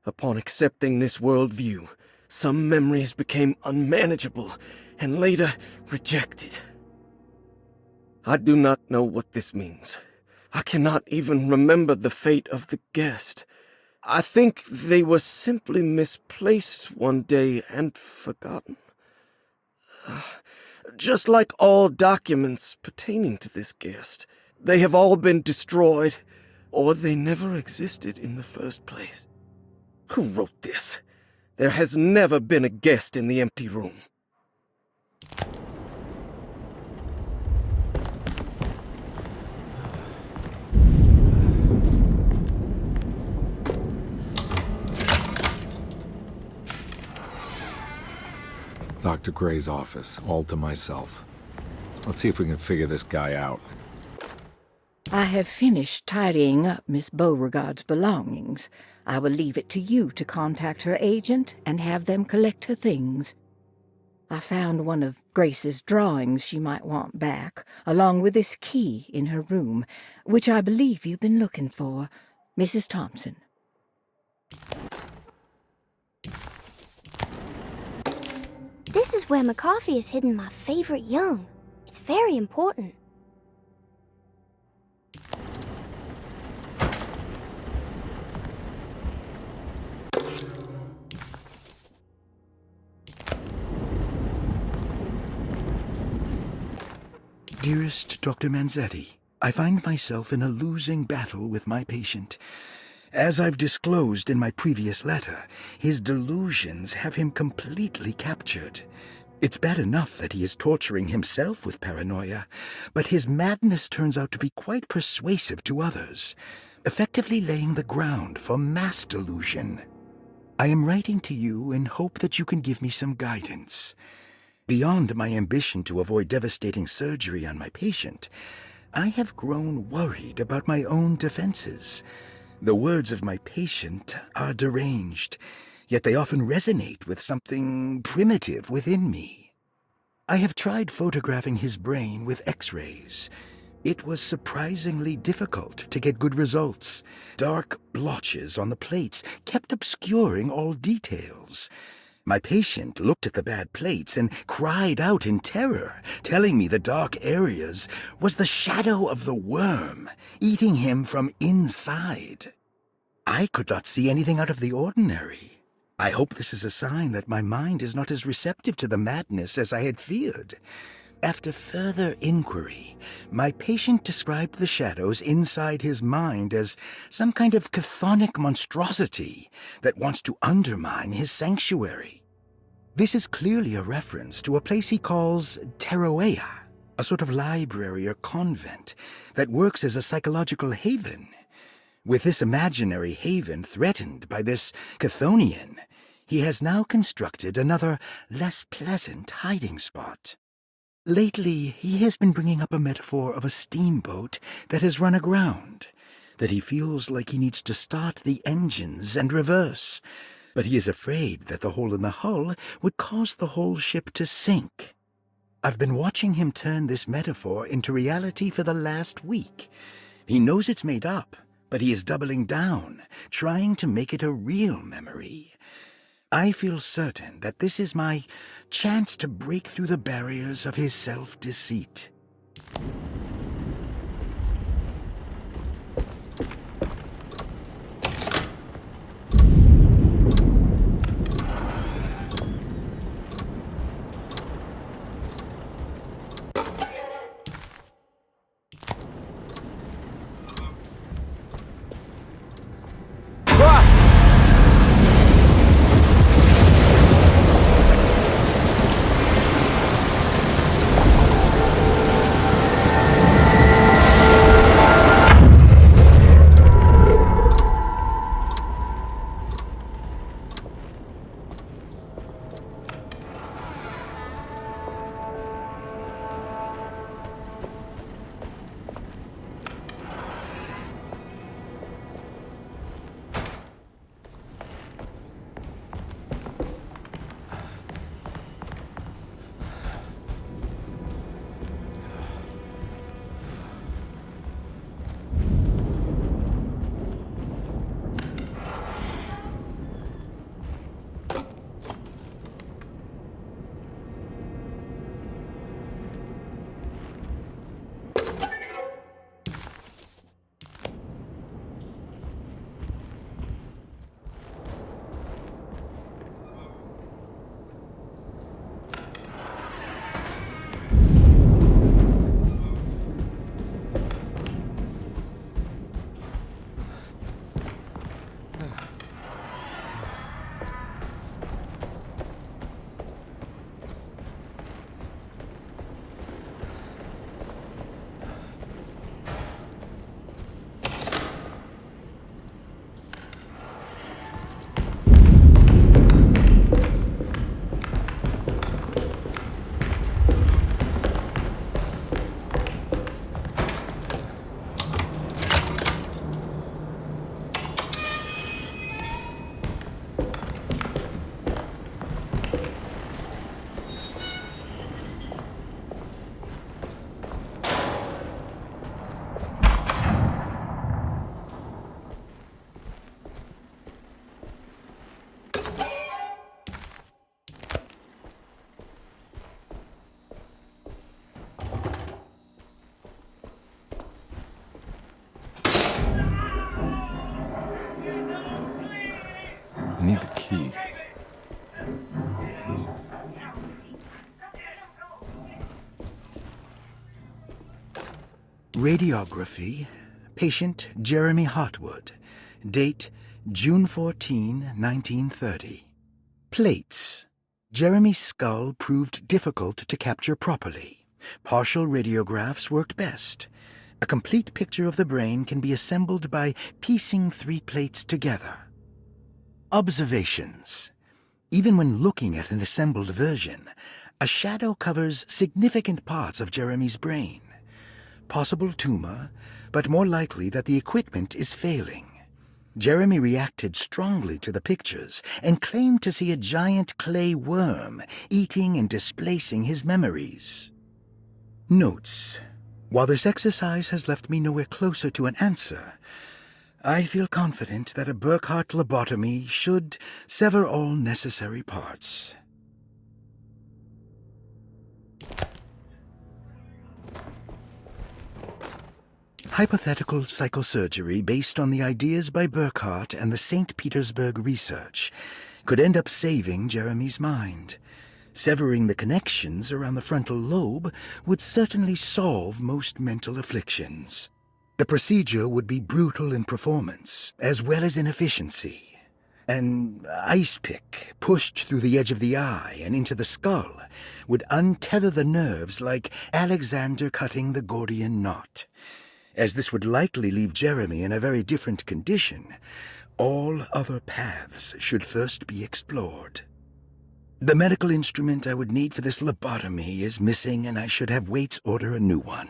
S3: Upon accepting this worldview, some memories became unmanageable and later rejected. I do not know what this means. I cannot even remember the fate of the guest. I think they were simply misplaced one day and forgotten. Just like all documents pertaining to this guest, they have all been destroyed, or they never existed in the first place. Who wrote this? There has never been a guest in the empty room.
S2: Dr. Gray's office, all to myself. Let's see if we can figure this guy out.
S10: I have finished tidying up Miss Beauregard's belongings. I will leave it to you to contact her agent and have them collect her things. I found one of Grace's drawings she might want back, along with this key in her room, which I believe you've been looking for. Mrs. Thompson.
S15: This is where McCarthy has hidden my favorite young. It's very important.
S13: Dearest Dr. Manzetti, I find myself in a losing battle with my patient. As I've disclosed in my previous letter, his delusions have him completely captured. It's bad enough that he is torturing himself with paranoia, but his madness turns out to be quite persuasive to others, effectively laying the ground for mass delusion. I am writing to you in hope that you can give me some guidance. Beyond my ambition to avoid devastating surgery on my patient, I have grown worried about my own defenses. The words of my patient are deranged, yet they often resonate with something primitive within me. I have tried photographing his brain with X-rays. It was surprisingly difficult to get good results. Dark blotches on the plates kept obscuring all details. My patient looked at the bad plates and cried out in terror, telling me the dark areas was the shadow of the worm, eating him from inside. I could not see anything out of the ordinary. I hope this is a sign that my mind is not as receptive to the madness as I had feared. After further inquiry, my patient described the shadows inside his mind as some kind of chthonic monstrosity that wants to undermine his sanctuary. This is clearly a reference to a place he calls Teroea, a sort of library or convent that works as a psychological haven. With this imaginary haven threatened by this Chthonian, he has now constructed another, less pleasant hiding spot. Lately, he has been bringing up a metaphor of a steamboat that has run aground, that he feels like he needs to start the engines and reverse, but he is afraid that the hole in the hull would cause the whole ship to sink. I've been watching him turn this metaphor into reality for the last week. He knows it's made up, but he is doubling down, trying to make it a real memory. I feel certain that this is my chance to break through the barriers of his self-deceit.
S2: I need the key.
S13: Radiography. Patient Jeremy Hartwood. Date June 14, 1930. Plates. Jeremy's skull proved difficult to capture properly. Partial radiographs worked best. A complete picture of the brain can be assembled by piecing 3 plates together. Observations. Even when looking at an assembled version, a shadow covers significant parts of Jeremy's brain. Possible tumor, but more likely that the equipment is failing. Jeremy reacted strongly to the pictures and claimed to see a giant clay worm eating and displacing his memories. Notes. While this exercise has left me nowhere closer to an answer, I feel confident that a Burkhardt lobotomy should sever all necessary parts. Hypothetical psychosurgery based on the ideas by Burkhardt and the St. Petersburg research could end up saving Jeremy's mind. Severing the connections around the frontal lobe would certainly solve most mental afflictions. The procedure would be brutal in performance, as well as in efficiency. An ice pick pushed through the edge of the eye and into the skull would untether the nerves like Alexander cutting the Gordian knot. As this would likely leave Jeremy in a very different condition, all other paths should first be explored. The medical instrument I would need for this lobotomy is missing, and I should have Waits order a new one.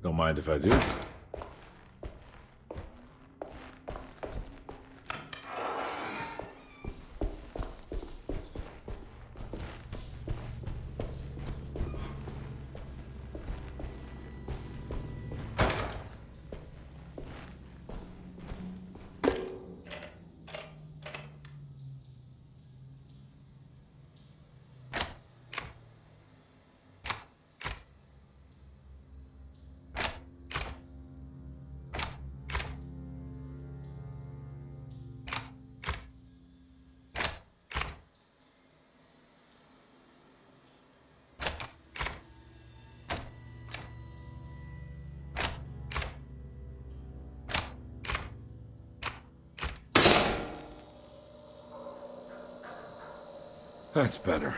S4: Don't mind if I do. That's better.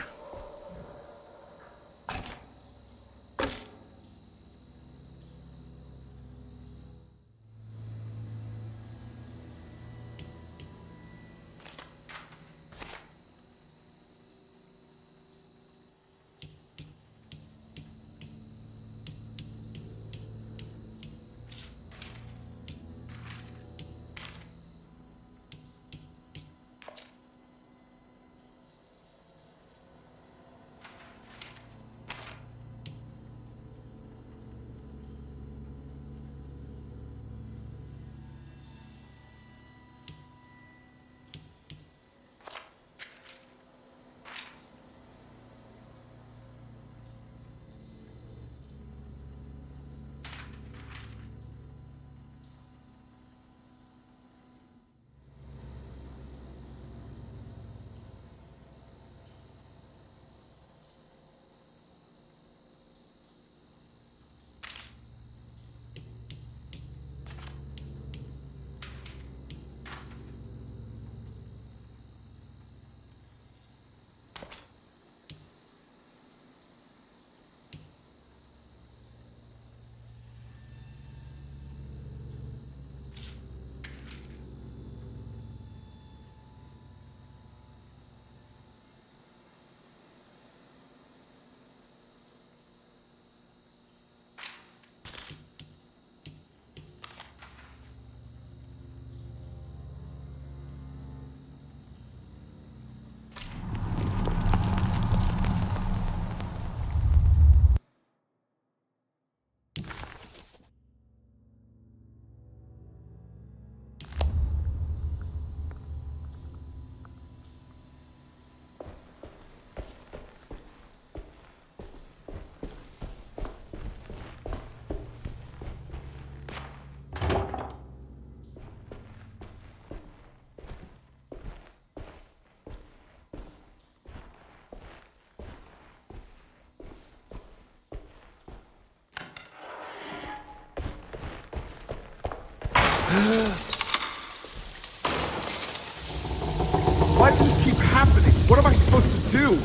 S2: Why does this keep happening? What am I supposed to do?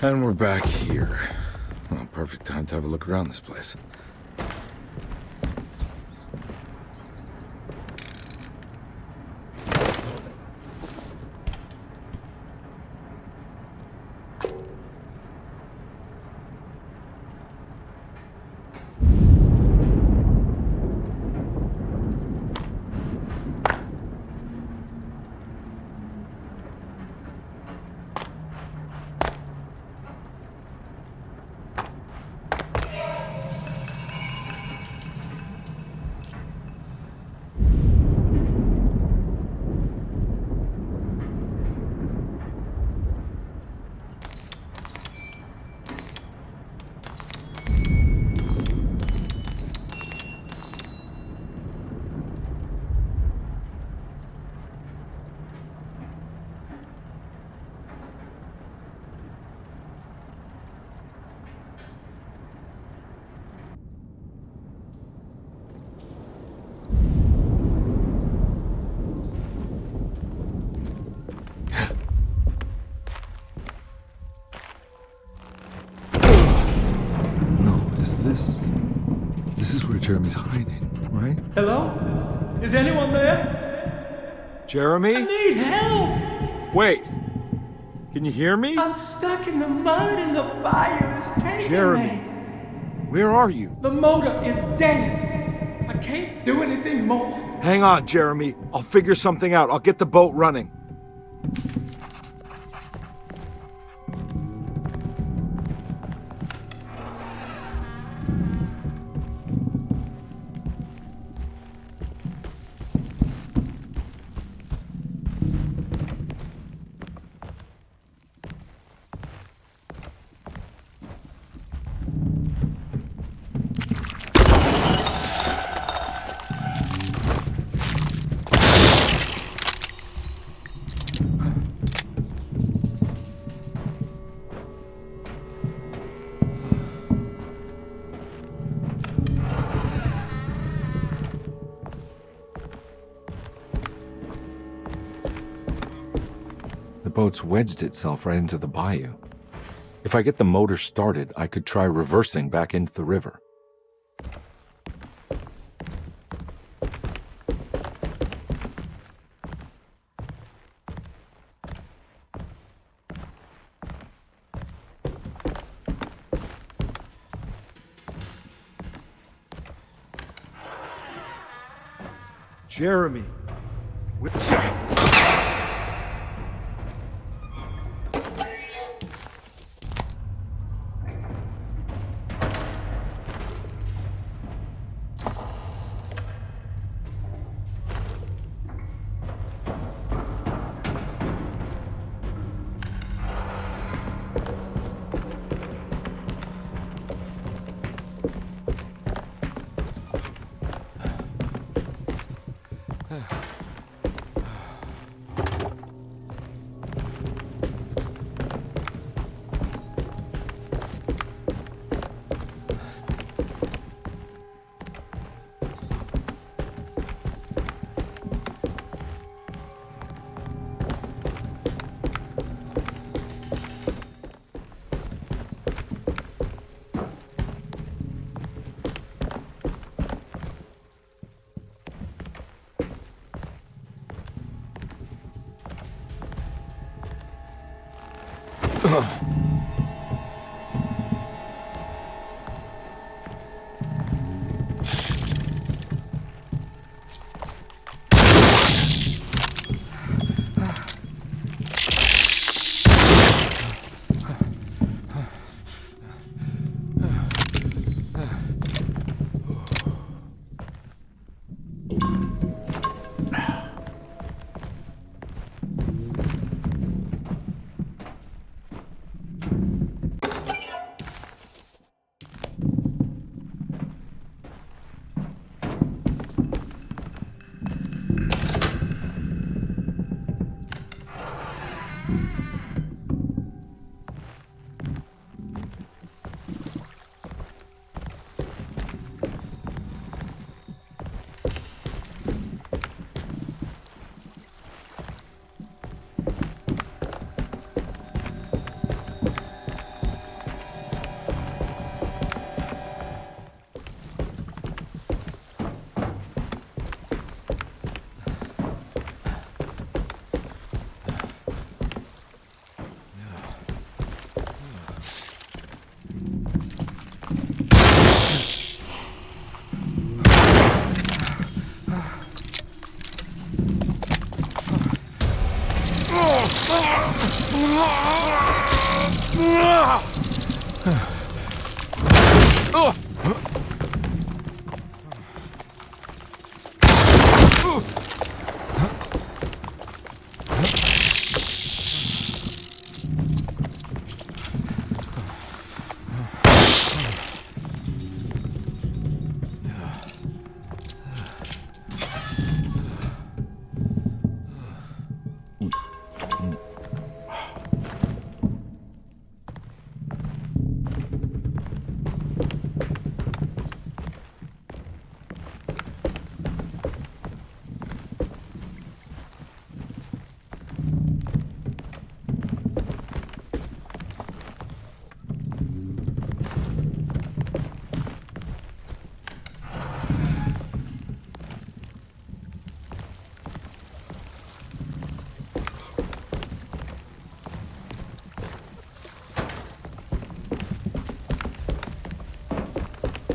S2: And we're back here. Well, perfect time to have a look around this place. This is where Jeremy's hiding, right?
S16: Hello? Is anyone there?
S2: Jeremy?
S16: I need help!
S2: Wait! Can you hear me?
S16: I'm stuck in the mud and the fire is taking
S2: Jeremy!
S16: me.
S2: Where are you?
S16: The motor is dead. I can't do anything more.
S2: Hang on, Jeremy. I'll figure something out. I'll get the boat running. The boat's wedged itself right into the bayou. If I get the motor started, I could try reversing back into the river. Jeremy!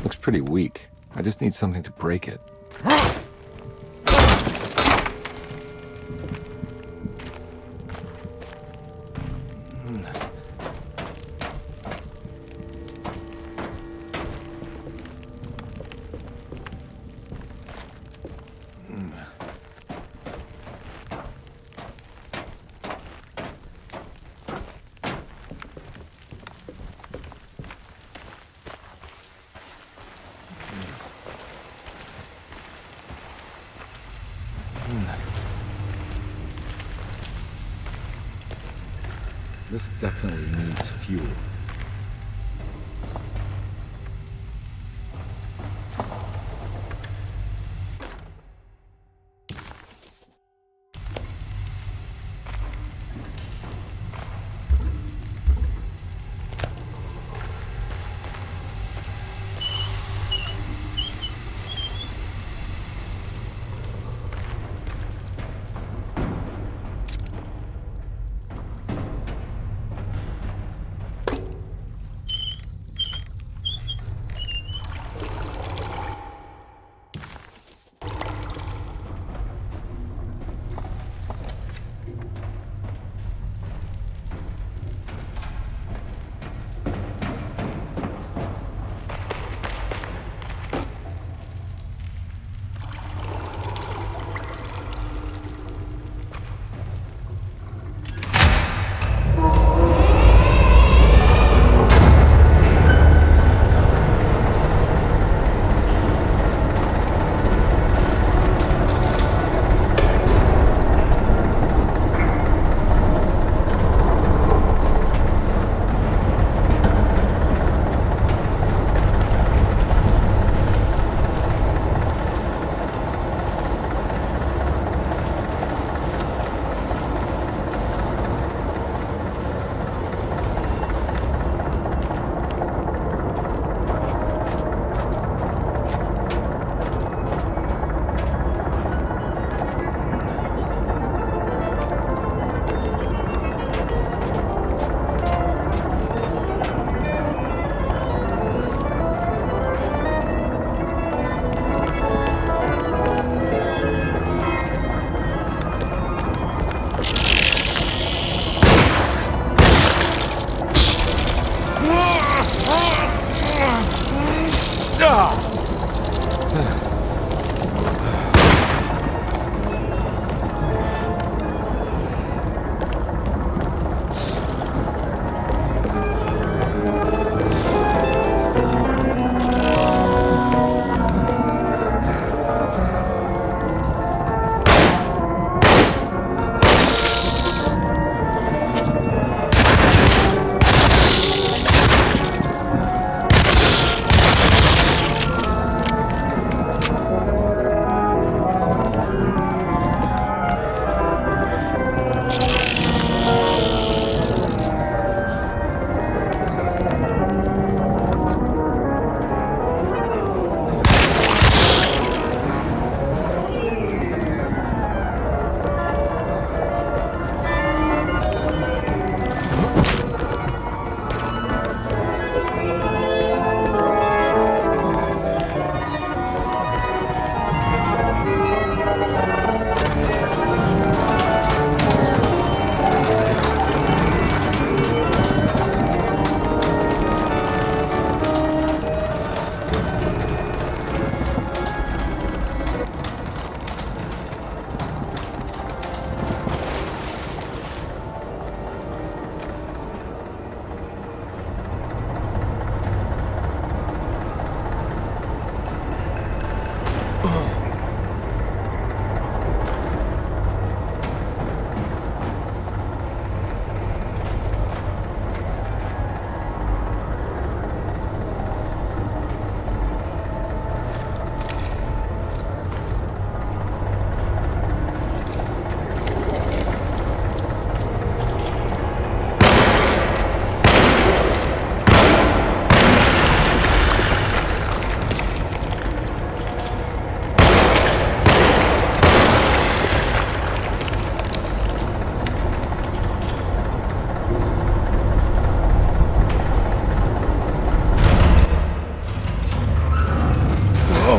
S2: Looks pretty weak. I just need something to break it. This definitely needs fuel.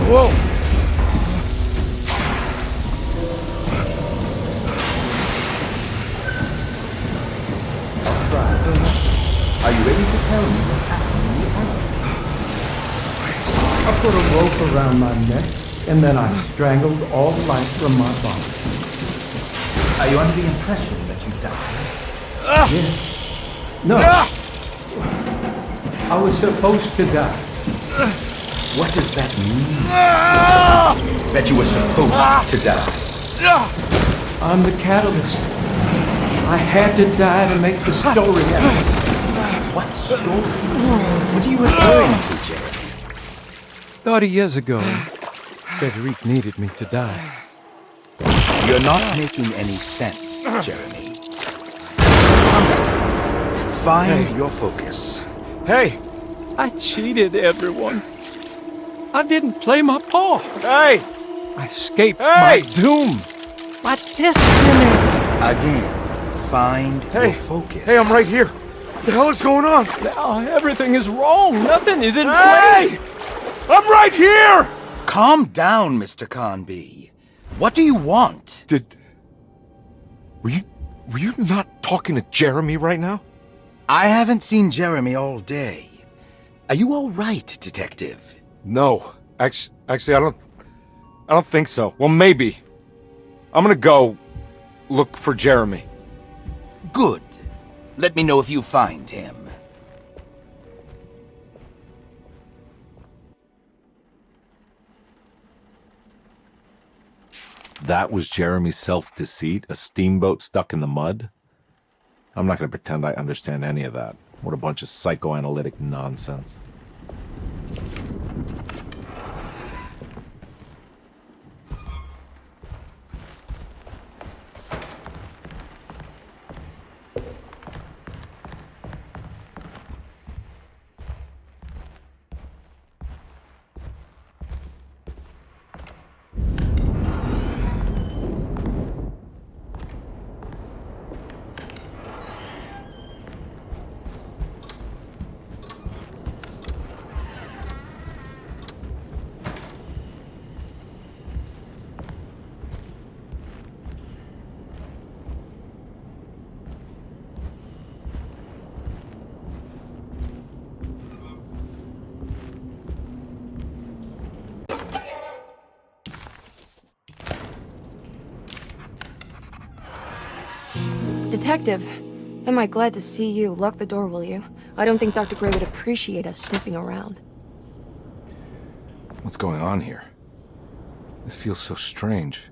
S7: Whoa!
S17: Are you ready to tell me what happened in the alley? I put a rope around my neck, and then I strangled all life from my body. Are you under the impression that you died? Yes. No. I was supposed to die.
S13: What does that mean? That you were supposed to die?
S17: I'm the catalyst. I had to die to make the story happen.
S13: What story? What are you referring to, Jeremy?
S7: 30 years ago, Frederic needed me to die.
S13: You're not making any sense, Jeremy. Come on. Find your focus.
S7: Hey! I cheated everyone. I didn't play my part. Hey! I escaped my doom. My destiny.
S13: Again, find your focus.
S7: Hey, I'm right here. What the hell is going on? Now everything is wrong. Nothing is in play. I'm right here!
S13: Calm down, Mr. Conby. What do you want?
S2: Were you not talking to Jeremy right now?
S13: I haven't seen Jeremy all day. Are you all right, Detective?
S2: No. Actually, I don't think so. Well, maybe. I'm gonna go look for Jeremy.
S13: Good. Let me know if you find him.
S2: That was Jeremy's self-deceit? A steamboat stuck in the mud? I'm not gonna pretend I understand any of that. What a bunch of psychoanalytic nonsense.
S9: Detective, am I glad to see you. Lock the door, will you? I don't think Dr. Gray would appreciate us snooping around.
S2: What's going on here? This feels so strange.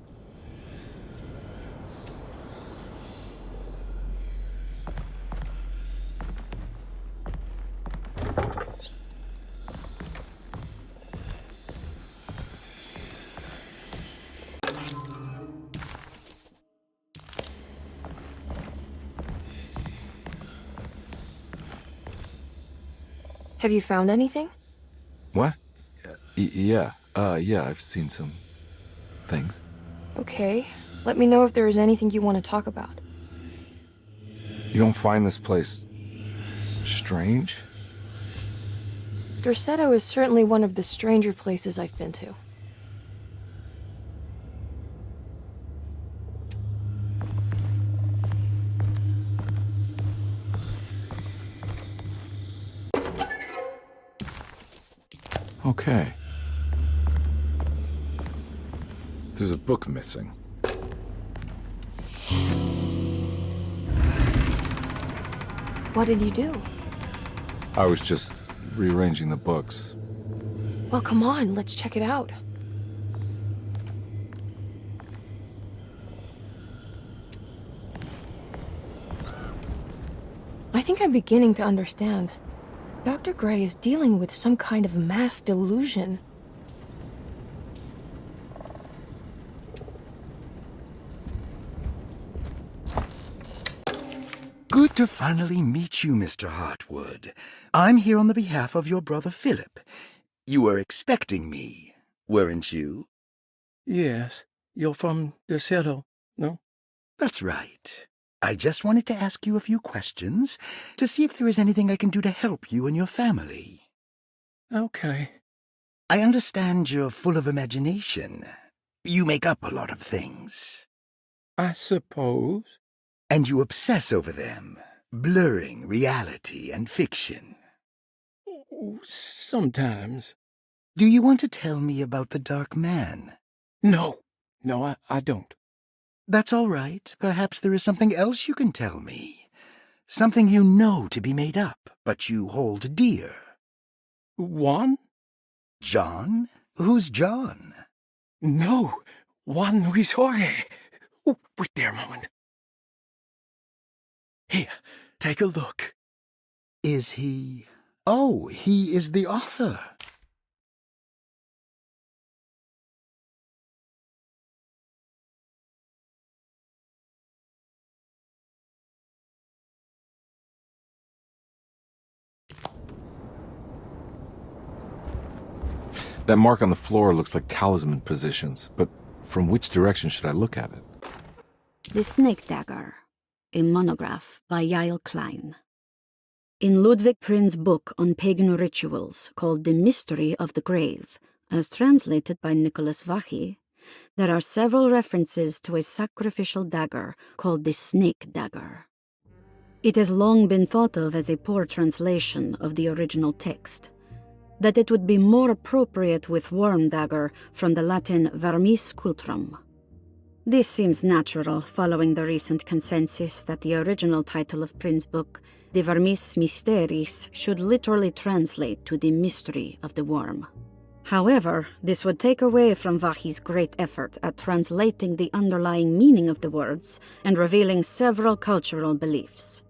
S9: Have you found anything?
S2: What? Yeah, I've seen some things.
S9: Okay. Let me know if there is anything you want to talk about.
S2: You don't find this place strange?
S9: Derceto is certainly one of the stranger places I've been to.
S2: Okay. There's a book missing.
S9: What did you do?
S2: I was just rearranging the books.
S9: Well, come on, let's check it out. I think I'm beginning to understand. Dr. Gray is dealing with some kind of mass delusion.
S13: Good to finally meet you, Mr. Hartwood. I'm here on the behalf of your brother Philip. You were expecting me, weren't you?
S7: Yes. You're from Derceto, no?
S13: That's right. I just wanted to ask you a few questions to see if there is anything I can do to help you and your family.
S7: Okay.
S13: I understand you're full of imagination. You make up a lot of things.
S7: I suppose.
S13: And you obsess over them, blurring reality and fiction.
S7: Sometimes.
S13: Do you want to tell me about the Dark Man?
S7: No, I don't.
S13: That's all right. Perhaps there is something else you can tell me. Something you know to be made up, but you hold dear.
S7: Juan?
S13: John? Who's John?
S7: No, Juan Luis Jorge. Oh, wait there a moment. Here, take a look.
S13: Is he... Oh, he is the author.
S2: That mark on the floor looks like talisman positions, but from which direction should I look at it?
S12: The Snake Dagger, a monograph by Yael Klein. In Ludwig Prin's book on pagan rituals called The Mystery of the Grave, as translated by Nicholas Vachy, there are several references to a sacrificial dagger called the Snake Dagger. It has long been thought of as a poor translation of the original text, that it would be more appropriate with worm dagger from the Latin vermis cultrum. This seems natural following the recent consensus that the original title of Prin's book, De Vermis Mysteris, should literally translate to the mystery of the worm. However, this would take away from Vachy's great effort at translating the underlying meaning of the words and revealing several cultural beliefs.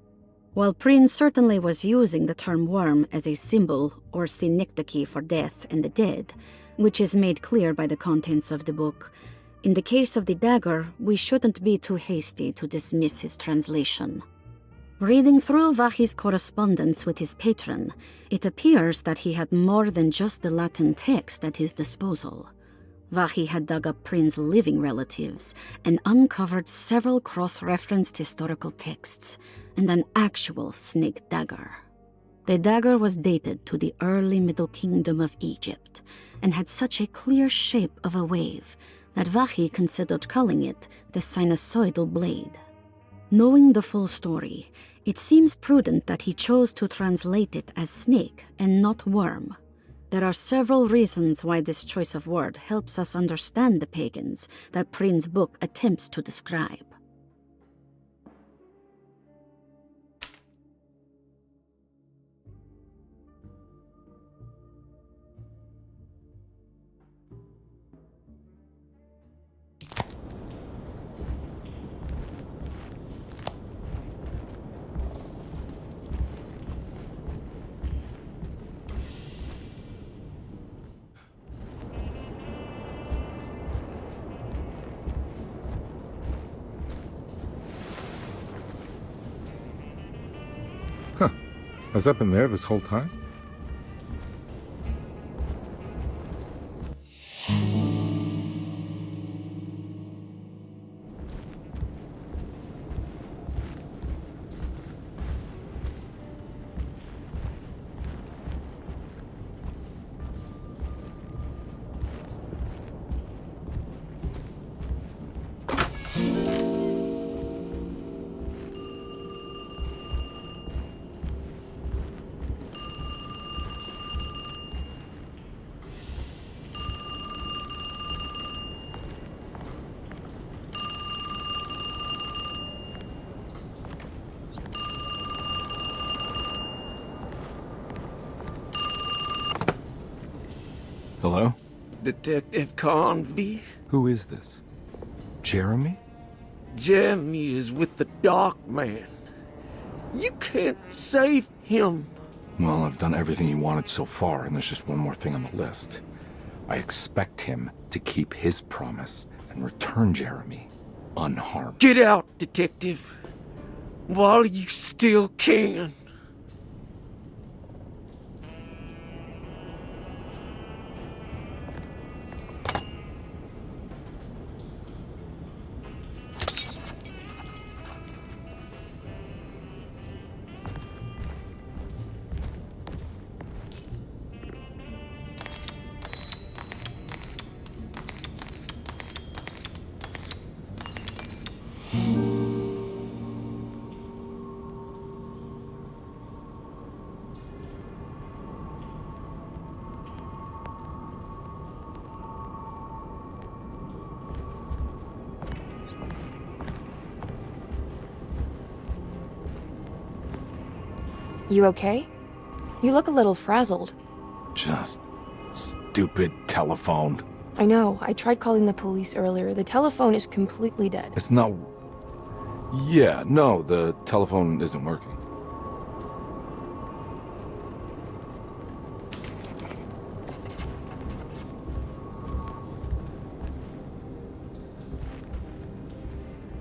S12: While Prin certainly was using the term worm as a symbol or synecdoche for death and the dead, which is made clear by the contents of the book, in the case of the dagger, we shouldn't be too hasty to dismiss his translation. Reading through Vachy's correspondence with his patron, it appears that he had more than just the Latin text at his disposal. Vachy had dug up Prin's living relatives and uncovered several cross-referenced historical texts and an actual snake dagger. The dagger was dated to the early Middle Kingdom of Egypt and had such a clear shape of a wave that Vachy considered calling it the sinusoidal blade. Knowing the full story, it seems prudent that he chose to translate it as snake and not worm. There are several reasons why this choice of word helps us understand the pagans that Prin's book attempts to describe.
S4: Huh. Has that been there this whole time?
S2: Hello?
S3: Detective Convy?
S2: Who is this? Jeremy?
S3: Jeremy is with the Dark Man. You can't save him.
S2: Well, I've done everything he wanted so far, and there's just one more thing on the list. I expect him to keep his promise and return Jeremy unharmed.
S3: Get out, Detective, while you still can.
S9: You okay? You look a little frazzled.
S2: Just stupid telephone.
S9: I know. I tried calling the police earlier. The telephone is completely dead.
S2: It's not... Yeah, no, the telephone isn't working.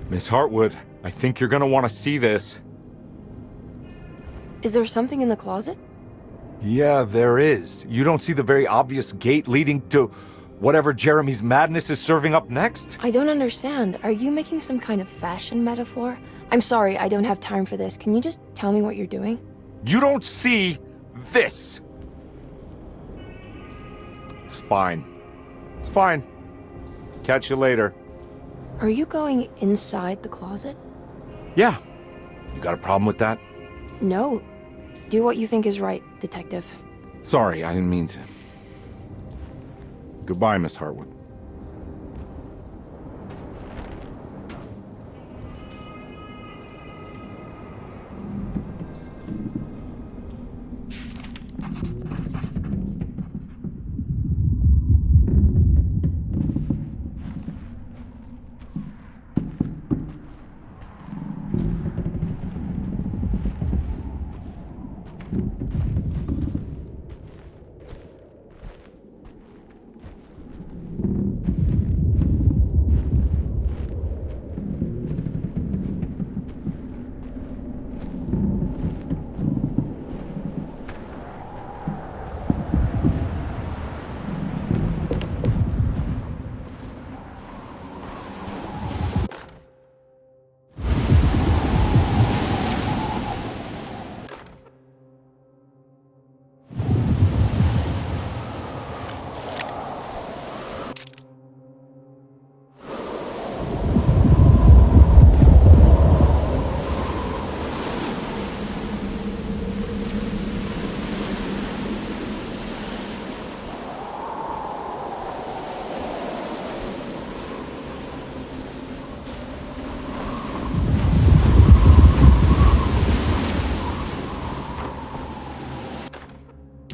S2: Miss Hartwood, I think you're gonna want to see this.
S9: Is there something in the closet?
S2: Yeah, there is. You don't see the very obvious gate leading to whatever Jeremy's madness is serving up next?
S9: I don't understand. Are you making some kind of fashion metaphor? I'm sorry, I don't have time for this. Can you just tell me what you're doing?
S2: You don't see this! It's fine. It's fine. Catch you later.
S9: Are you going inside the closet?
S2: Yeah. You got a problem with that?
S9: No. Do what you think is right, Detective.
S2: Sorry, I didn't mean to. Goodbye, Miss Hartwood.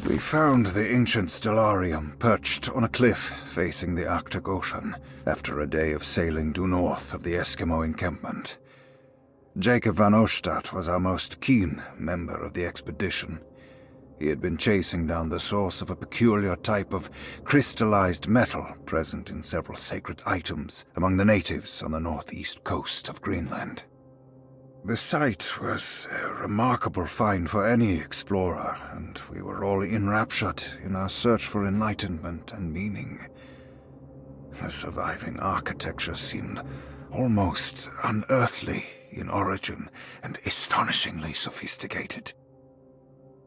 S8: We found the ancient stellarium perched on a cliff facing the Arctic Ocean after a day of sailing due north of the Eskimo encampment. Jacob van Oostad was our most keen member of the expedition. He had been chasing down the source of a peculiar type of crystallized metal present in several sacred items among the natives on the northeast coast of Greenland. The site was a remarkable find for any explorer, and we were all enraptured in our search for enlightenment and meaning. The surviving architecture seemed almost unearthly in origin and astonishingly sophisticated.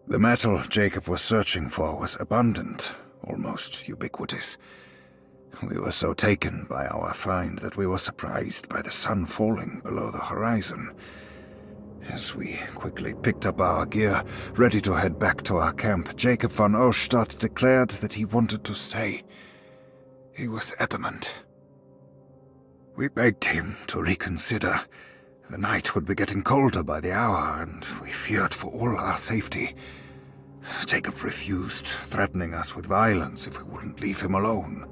S8: The metal Jacob was searching for was abundant, almost ubiquitous. We were so taken by our find that we were surprised by the sun falling below the horizon. As we quickly picked up our gear, ready to head back to our camp, Jacob van Oostad declared that he wanted to stay. He was adamant. We begged him to reconsider. The night would be getting colder by the hour, and we feared for all our safety. Jacob refused, threatening us with violence if we wouldn't leave him alone.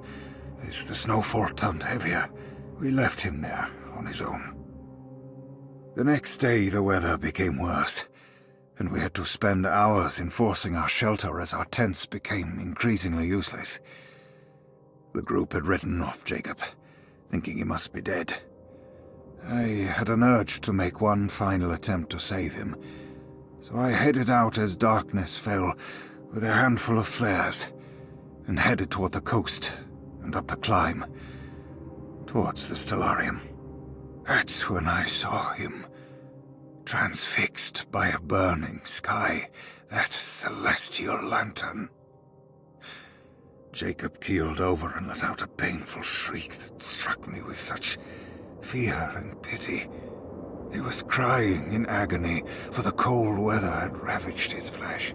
S8: As the snowfall turned heavier, we left him there on his own. The next day, the weather became worse, and we had to spend hours enforcing our shelter as our tents became increasingly useless. The group had written off Jacob, thinking he must be dead. I had an urge to make one final attempt to save him, so I headed out as darkness fell with a handful of flares and headed toward the coast and up the climb towards the stellarium. That's when I saw him, transfixed by a burning sky, that celestial lantern. Jacob keeled over and let out a painful shriek that struck me with such fear and pity. He was crying in agony, for the cold weather had ravaged his flesh.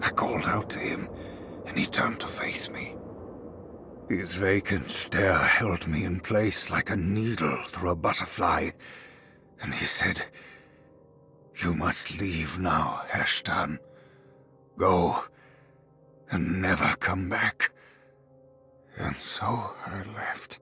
S8: I called out to him, and he turned to face me. His vacant stare held me in place like a needle through a butterfly, and he said, You must leave now, Heshtan. Go, and never come back. And so I left.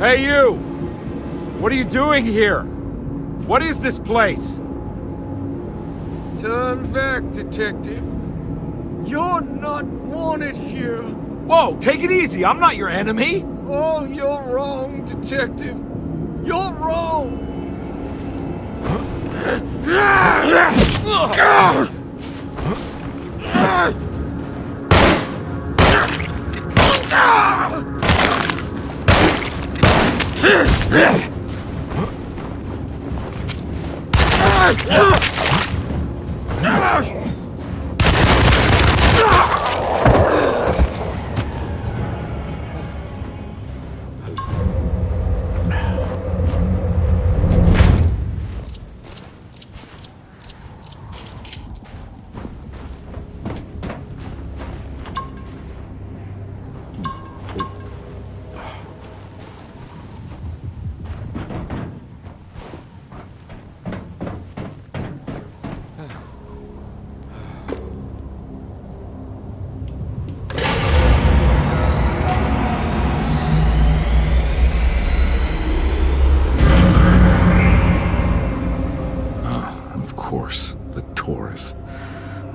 S18: Hey, you! What are you doing here? What is this place?
S3: Turn back, detective. You're not wanted here.
S18: Whoa, take it easy. I'm not your enemy.
S3: Oh, you're wrong, detective. You're wrong.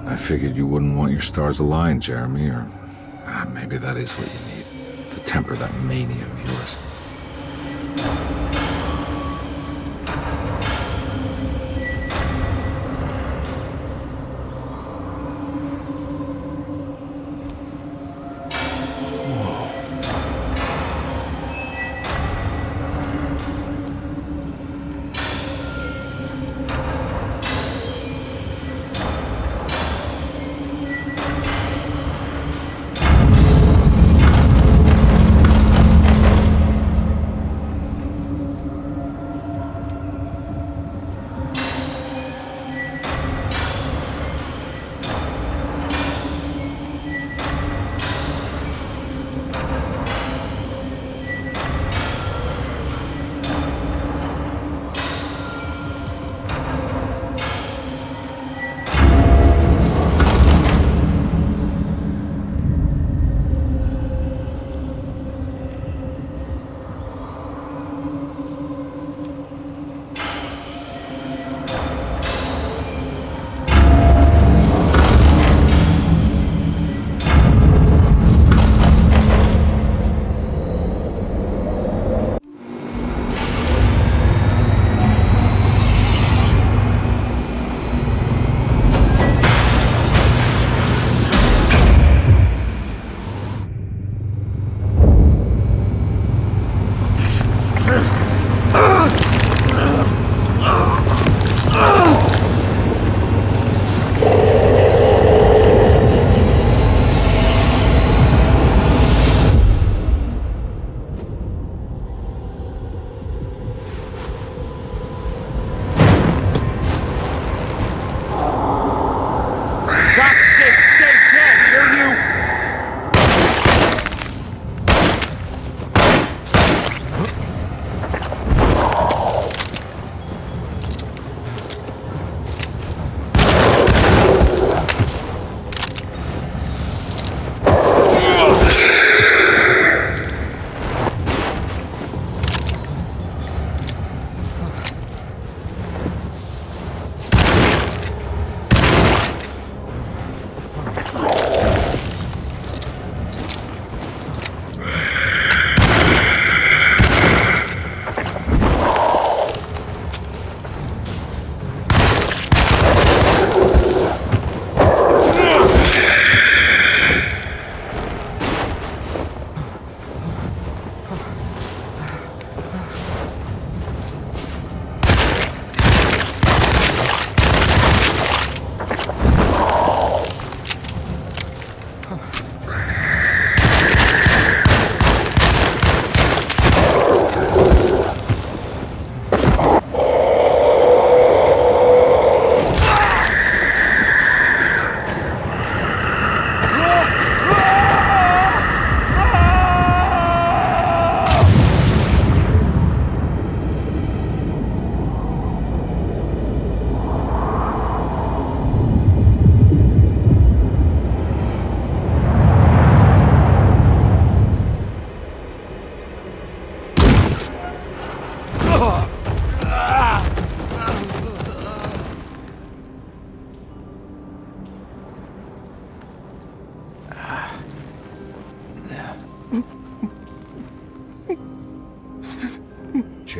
S2: I figured you wouldn't want your stars aligned, Jeremy, or maybe that is what you need to temper that mania of yours.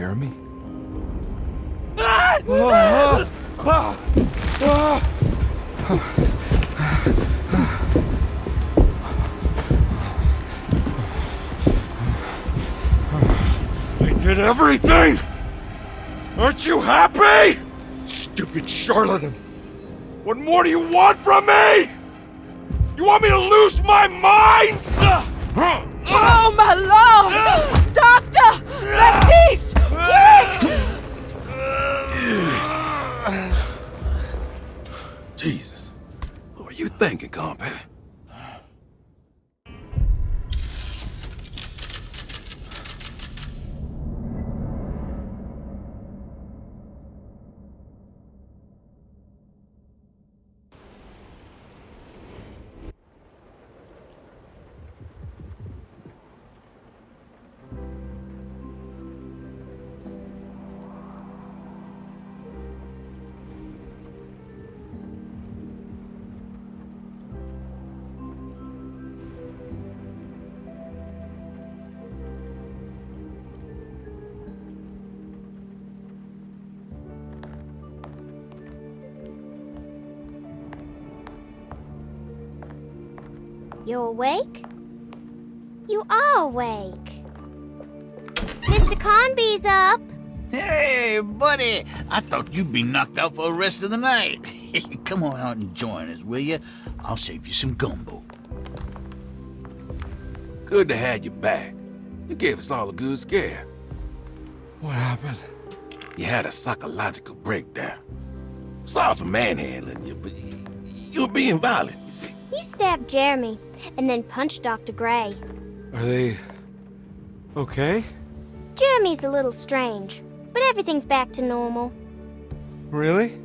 S2: Jeremy?
S18: I did everything! Aren't you happy? Stupid charlatan! What more do you want from me? You want me to lose my mind?
S10: Oh, my Lord! Doctor! Baptiste! Quick!
S11: Jesus. What are you thinking, compadre?
S15: You awake? You are awake. Mr. Conby's up.
S19: Hey, buddy! I thought you'd be knocked out for the rest of the night. Come on out and join us, will you? I'll save you some gumbo.
S11: Good to have you back. You gave us all a good scare.
S18: What happened?
S11: You had a psychological breakdown. Sorry for manhandling you, but you were being violent, you see.
S15: You stabbed Jeremy and then punched Dr. Gray.
S18: Are they... okay?
S15: Jeremy's a little strange, but everything's back to normal.
S18: Really?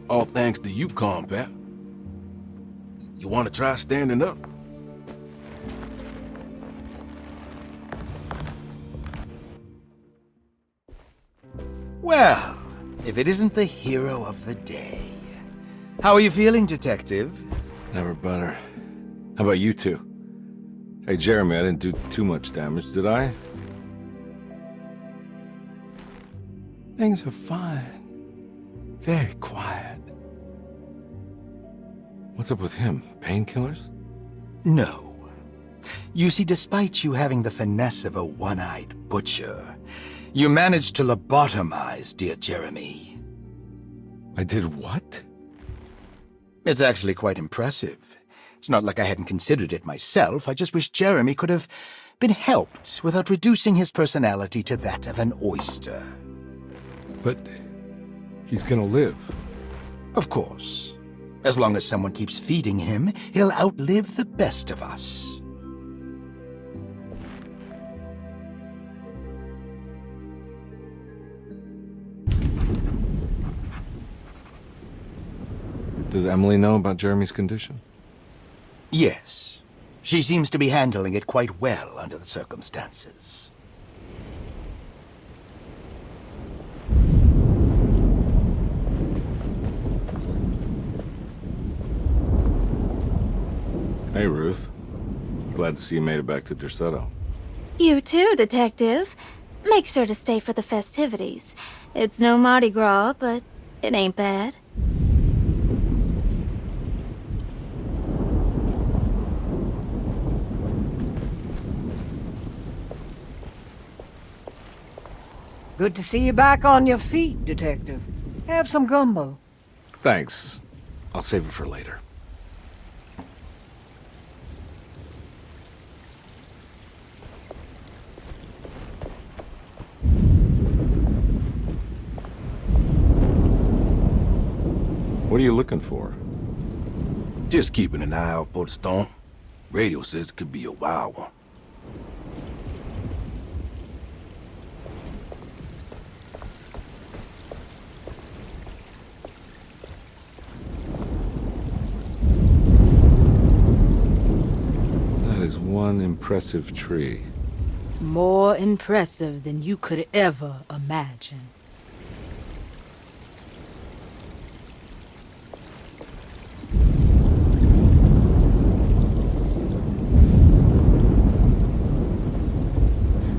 S11: All thanks to you, compadre. You want to try standing up?
S13: Well, if it isn't the hero of the day. How are you feeling, Detective?
S2: Never better. How about you two? Hey, Jeremy, I didn't do too much damage, did I?
S18: Things are fine. Very quiet.
S2: What's up with him? Painkillers?
S13: No. You see, despite you having the finesse of a one-eyed butcher, you managed to lobotomize dear Jeremy.
S2: I did what?
S13: It's actually quite impressive. It's not like I hadn't considered it myself. I just wish Jeremy could have been helped without reducing his personality to that of an oyster.
S2: But he's gonna live.
S13: Of course. As long as someone keeps feeding him, he'll outlive the best of us.
S2: Does Emily know about Jeremy's condition?
S13: Yes. She seems to be handling it quite well under the circumstances.
S2: Hey, Ruth. Glad to see you made it back to Derceto.
S6: You too, Detective. Make sure to stay for the festivities. It's no Mardi Gras, but it ain't bad.
S10: Good to see you back on your feet, Detective. Have some gumbo.
S2: Thanks. I'll save it for later. What are you looking for?
S11: Just keeping an eye out for the storm. Radio says it could be a wild one.
S2: That is one impressive tree.
S20: More impressive than you could ever imagine.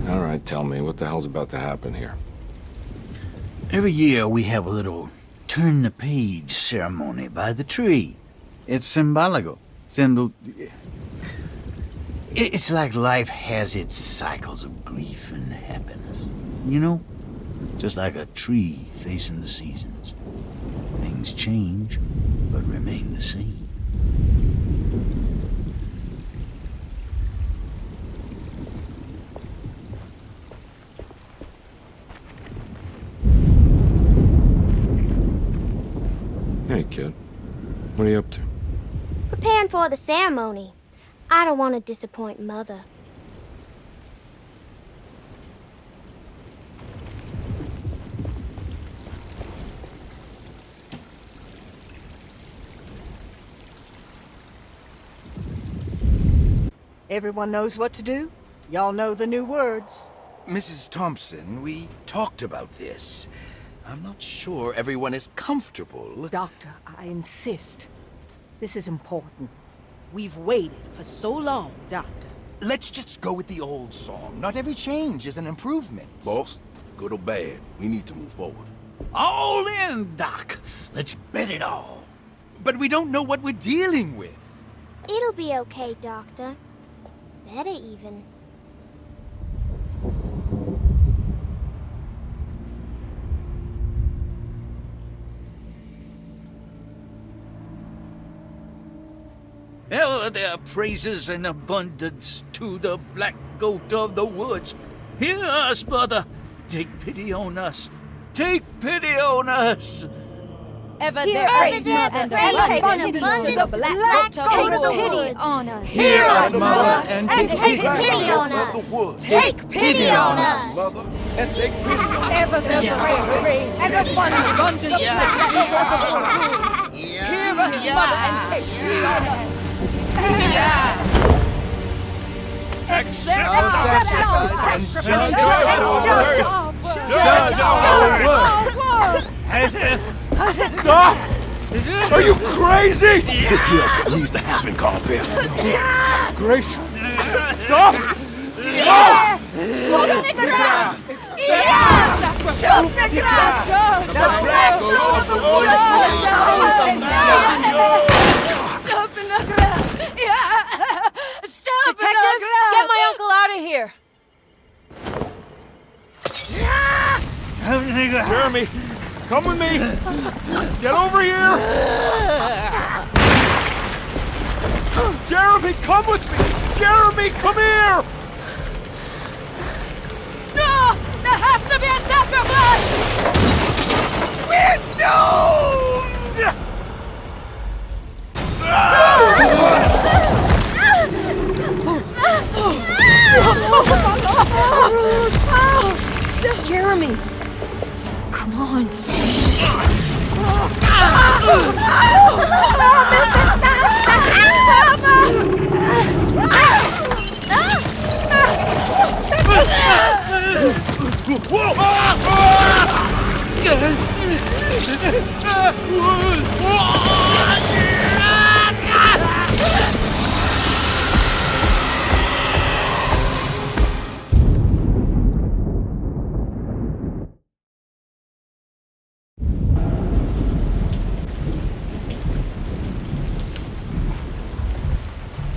S2: All right, tell me, what the hell's about to happen here?
S19: Every year we have a little turn-the-page ceremony by the tree. It's symbolical. It's like life has its cycles of grief and happiness. You know? Just like a tree facing the seasons. Things change, but remain the same.
S2: Hey, kid. What are you up to?
S15: Preparing for the ceremony. I don't want to disappoint Mother.
S10: Everyone knows what to do? Y'all know the new words.
S13: Mrs. Thompson, we talked about this. I'm not sure everyone is comfortable.
S10: Doctor, I insist. This is important. We've waited for so long, Doctor.
S13: Let's just go with the old song. Not every change is an improvement.
S11: Boss, good or bad, we need to move forward.
S19: All in, Doc. Let's bet it all.
S13: But we don't know what we're dealing with.
S15: It'll be okay, Doctor. Better even.
S19: Oh, there are praises and abundance to the black goat of the woods. Hear us, Mother. Take pity on us. Take pity on us.
S20: Ever
S15: Hear
S20: there
S15: us,
S20: praises
S15: Mother,
S20: and
S15: and take
S20: abundance
S15: abundance
S20: to the black goat
S15: take
S20: of the
S15: pity
S20: woods.
S15: on us.
S13: Hear us, Mother, and take
S15: pity on us. Take pity on us.
S11: Mother, and take pity on us.
S10: Ever there praises and abundance to the black goat of the woods.
S20: Hear us, Mother, and take pity on us.
S18: Accept
S10: our
S18: sacrifice and
S10: judge our work.
S18: Stop! Are you crazy?
S11: This here's what needs to happen, Carl Bill.
S18: Grace! Stop! No!
S10: Shoot the ground! Yeah! Shoot the ground! The black goat of the woods
S20: Stop in the ground! Yeah! Stop in the ground! Get my uncle out of here!
S18: Jeremy, come with me! Get over here! Jeremy, come with me! Jeremy, come here!
S20: No! There has to be a sacrifice!
S18: We're doomed!
S9: Jeremy! Come on.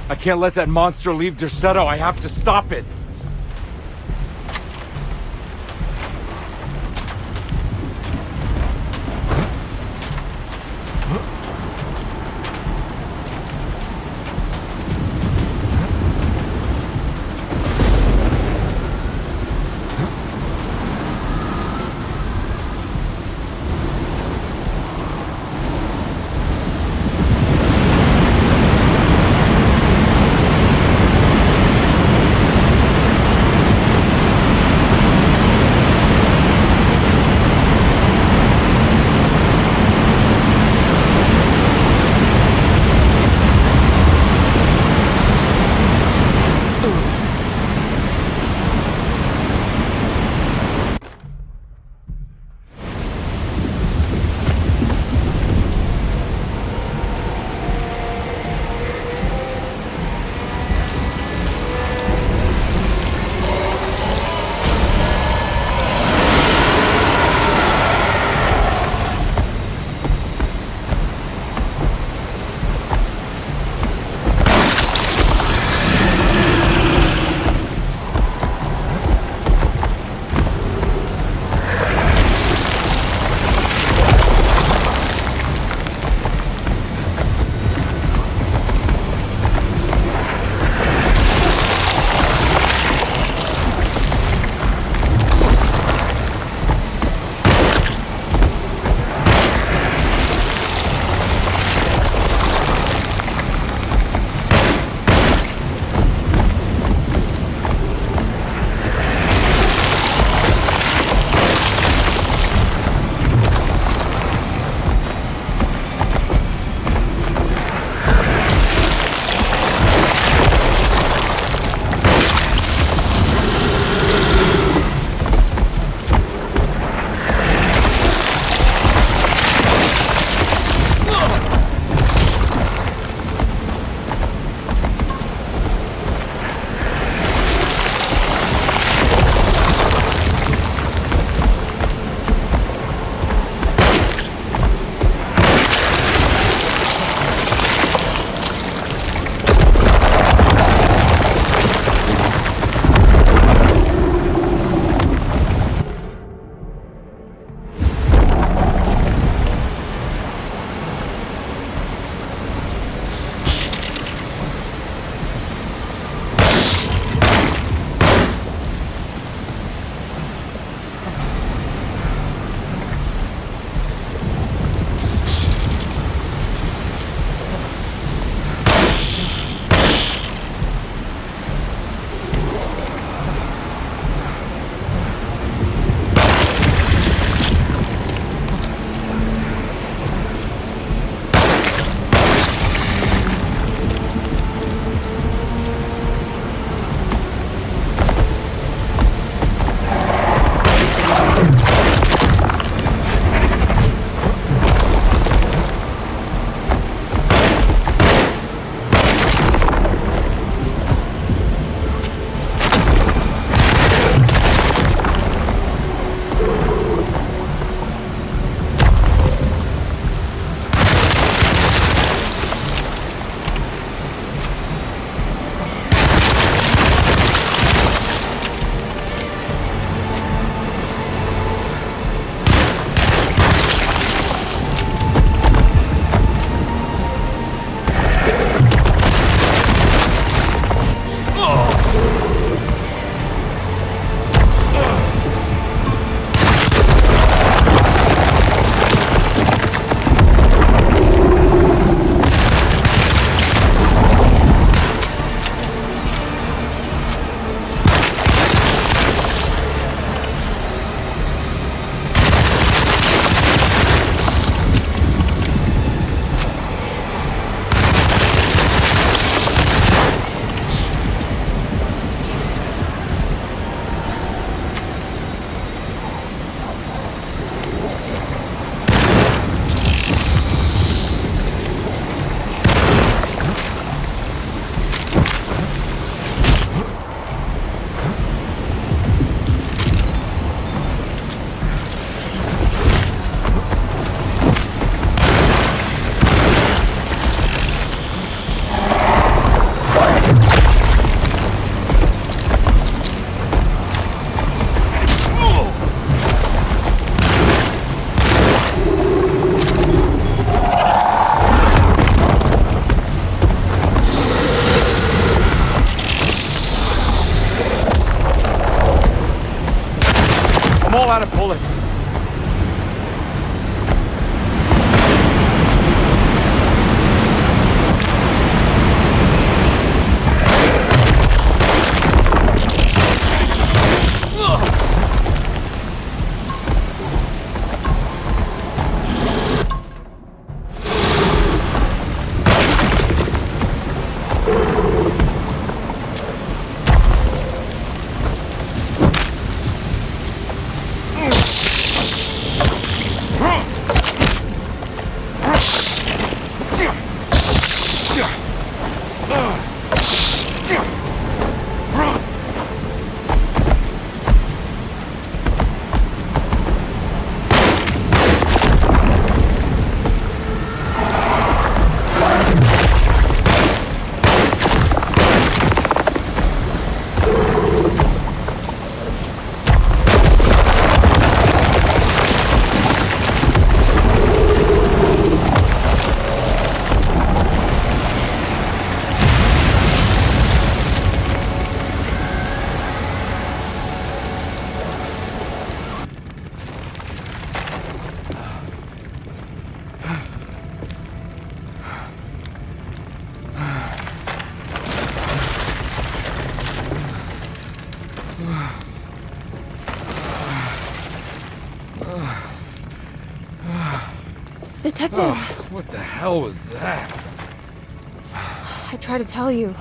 S18: I can't let that monster leave Derceto. I have to stop it.
S7: all out of bullets.
S9: Detective!
S7: Oh, what the hell was that?
S9: I tried to tell you.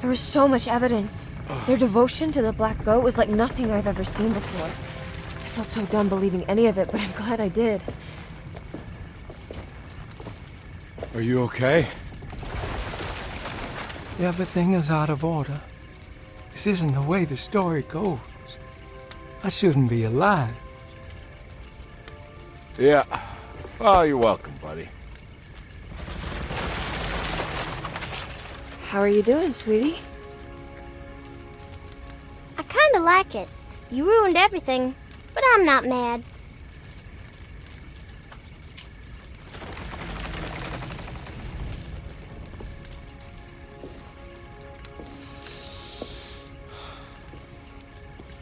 S9: There was so much evidence. Their devotion to the black goat was like nothing I've ever seen before. I felt so dumb believing any of it, but I'm glad I did.
S7: Are you okay?
S21: Everything is out of order. This isn't the way the story goes. I shouldn't be alive.
S18: Yeah. Oh, you're welcome, buddy.
S9: How are you doing, sweetie?
S15: I kinda like it. You ruined everything, but I'm not mad.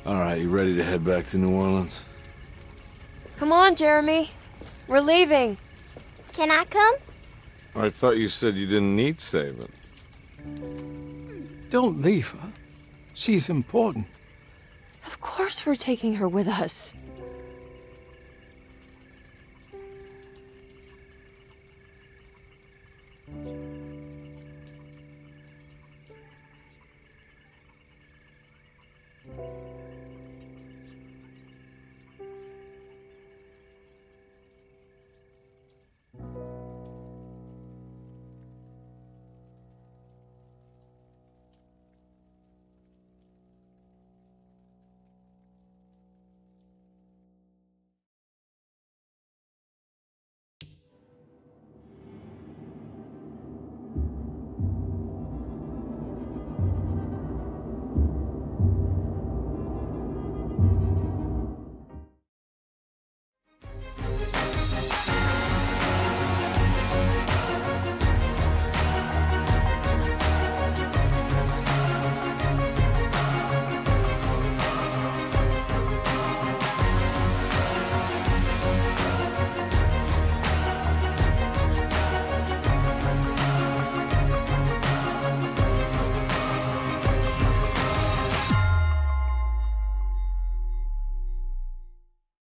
S18: All right, you ready to head back to New Orleans?
S9: Come on, Jeremy. We're leaving.
S15: Can I come?
S18: I thought you said you didn't need saving.
S21: Don't leave her. She's important.
S9: Of course we're taking her with us.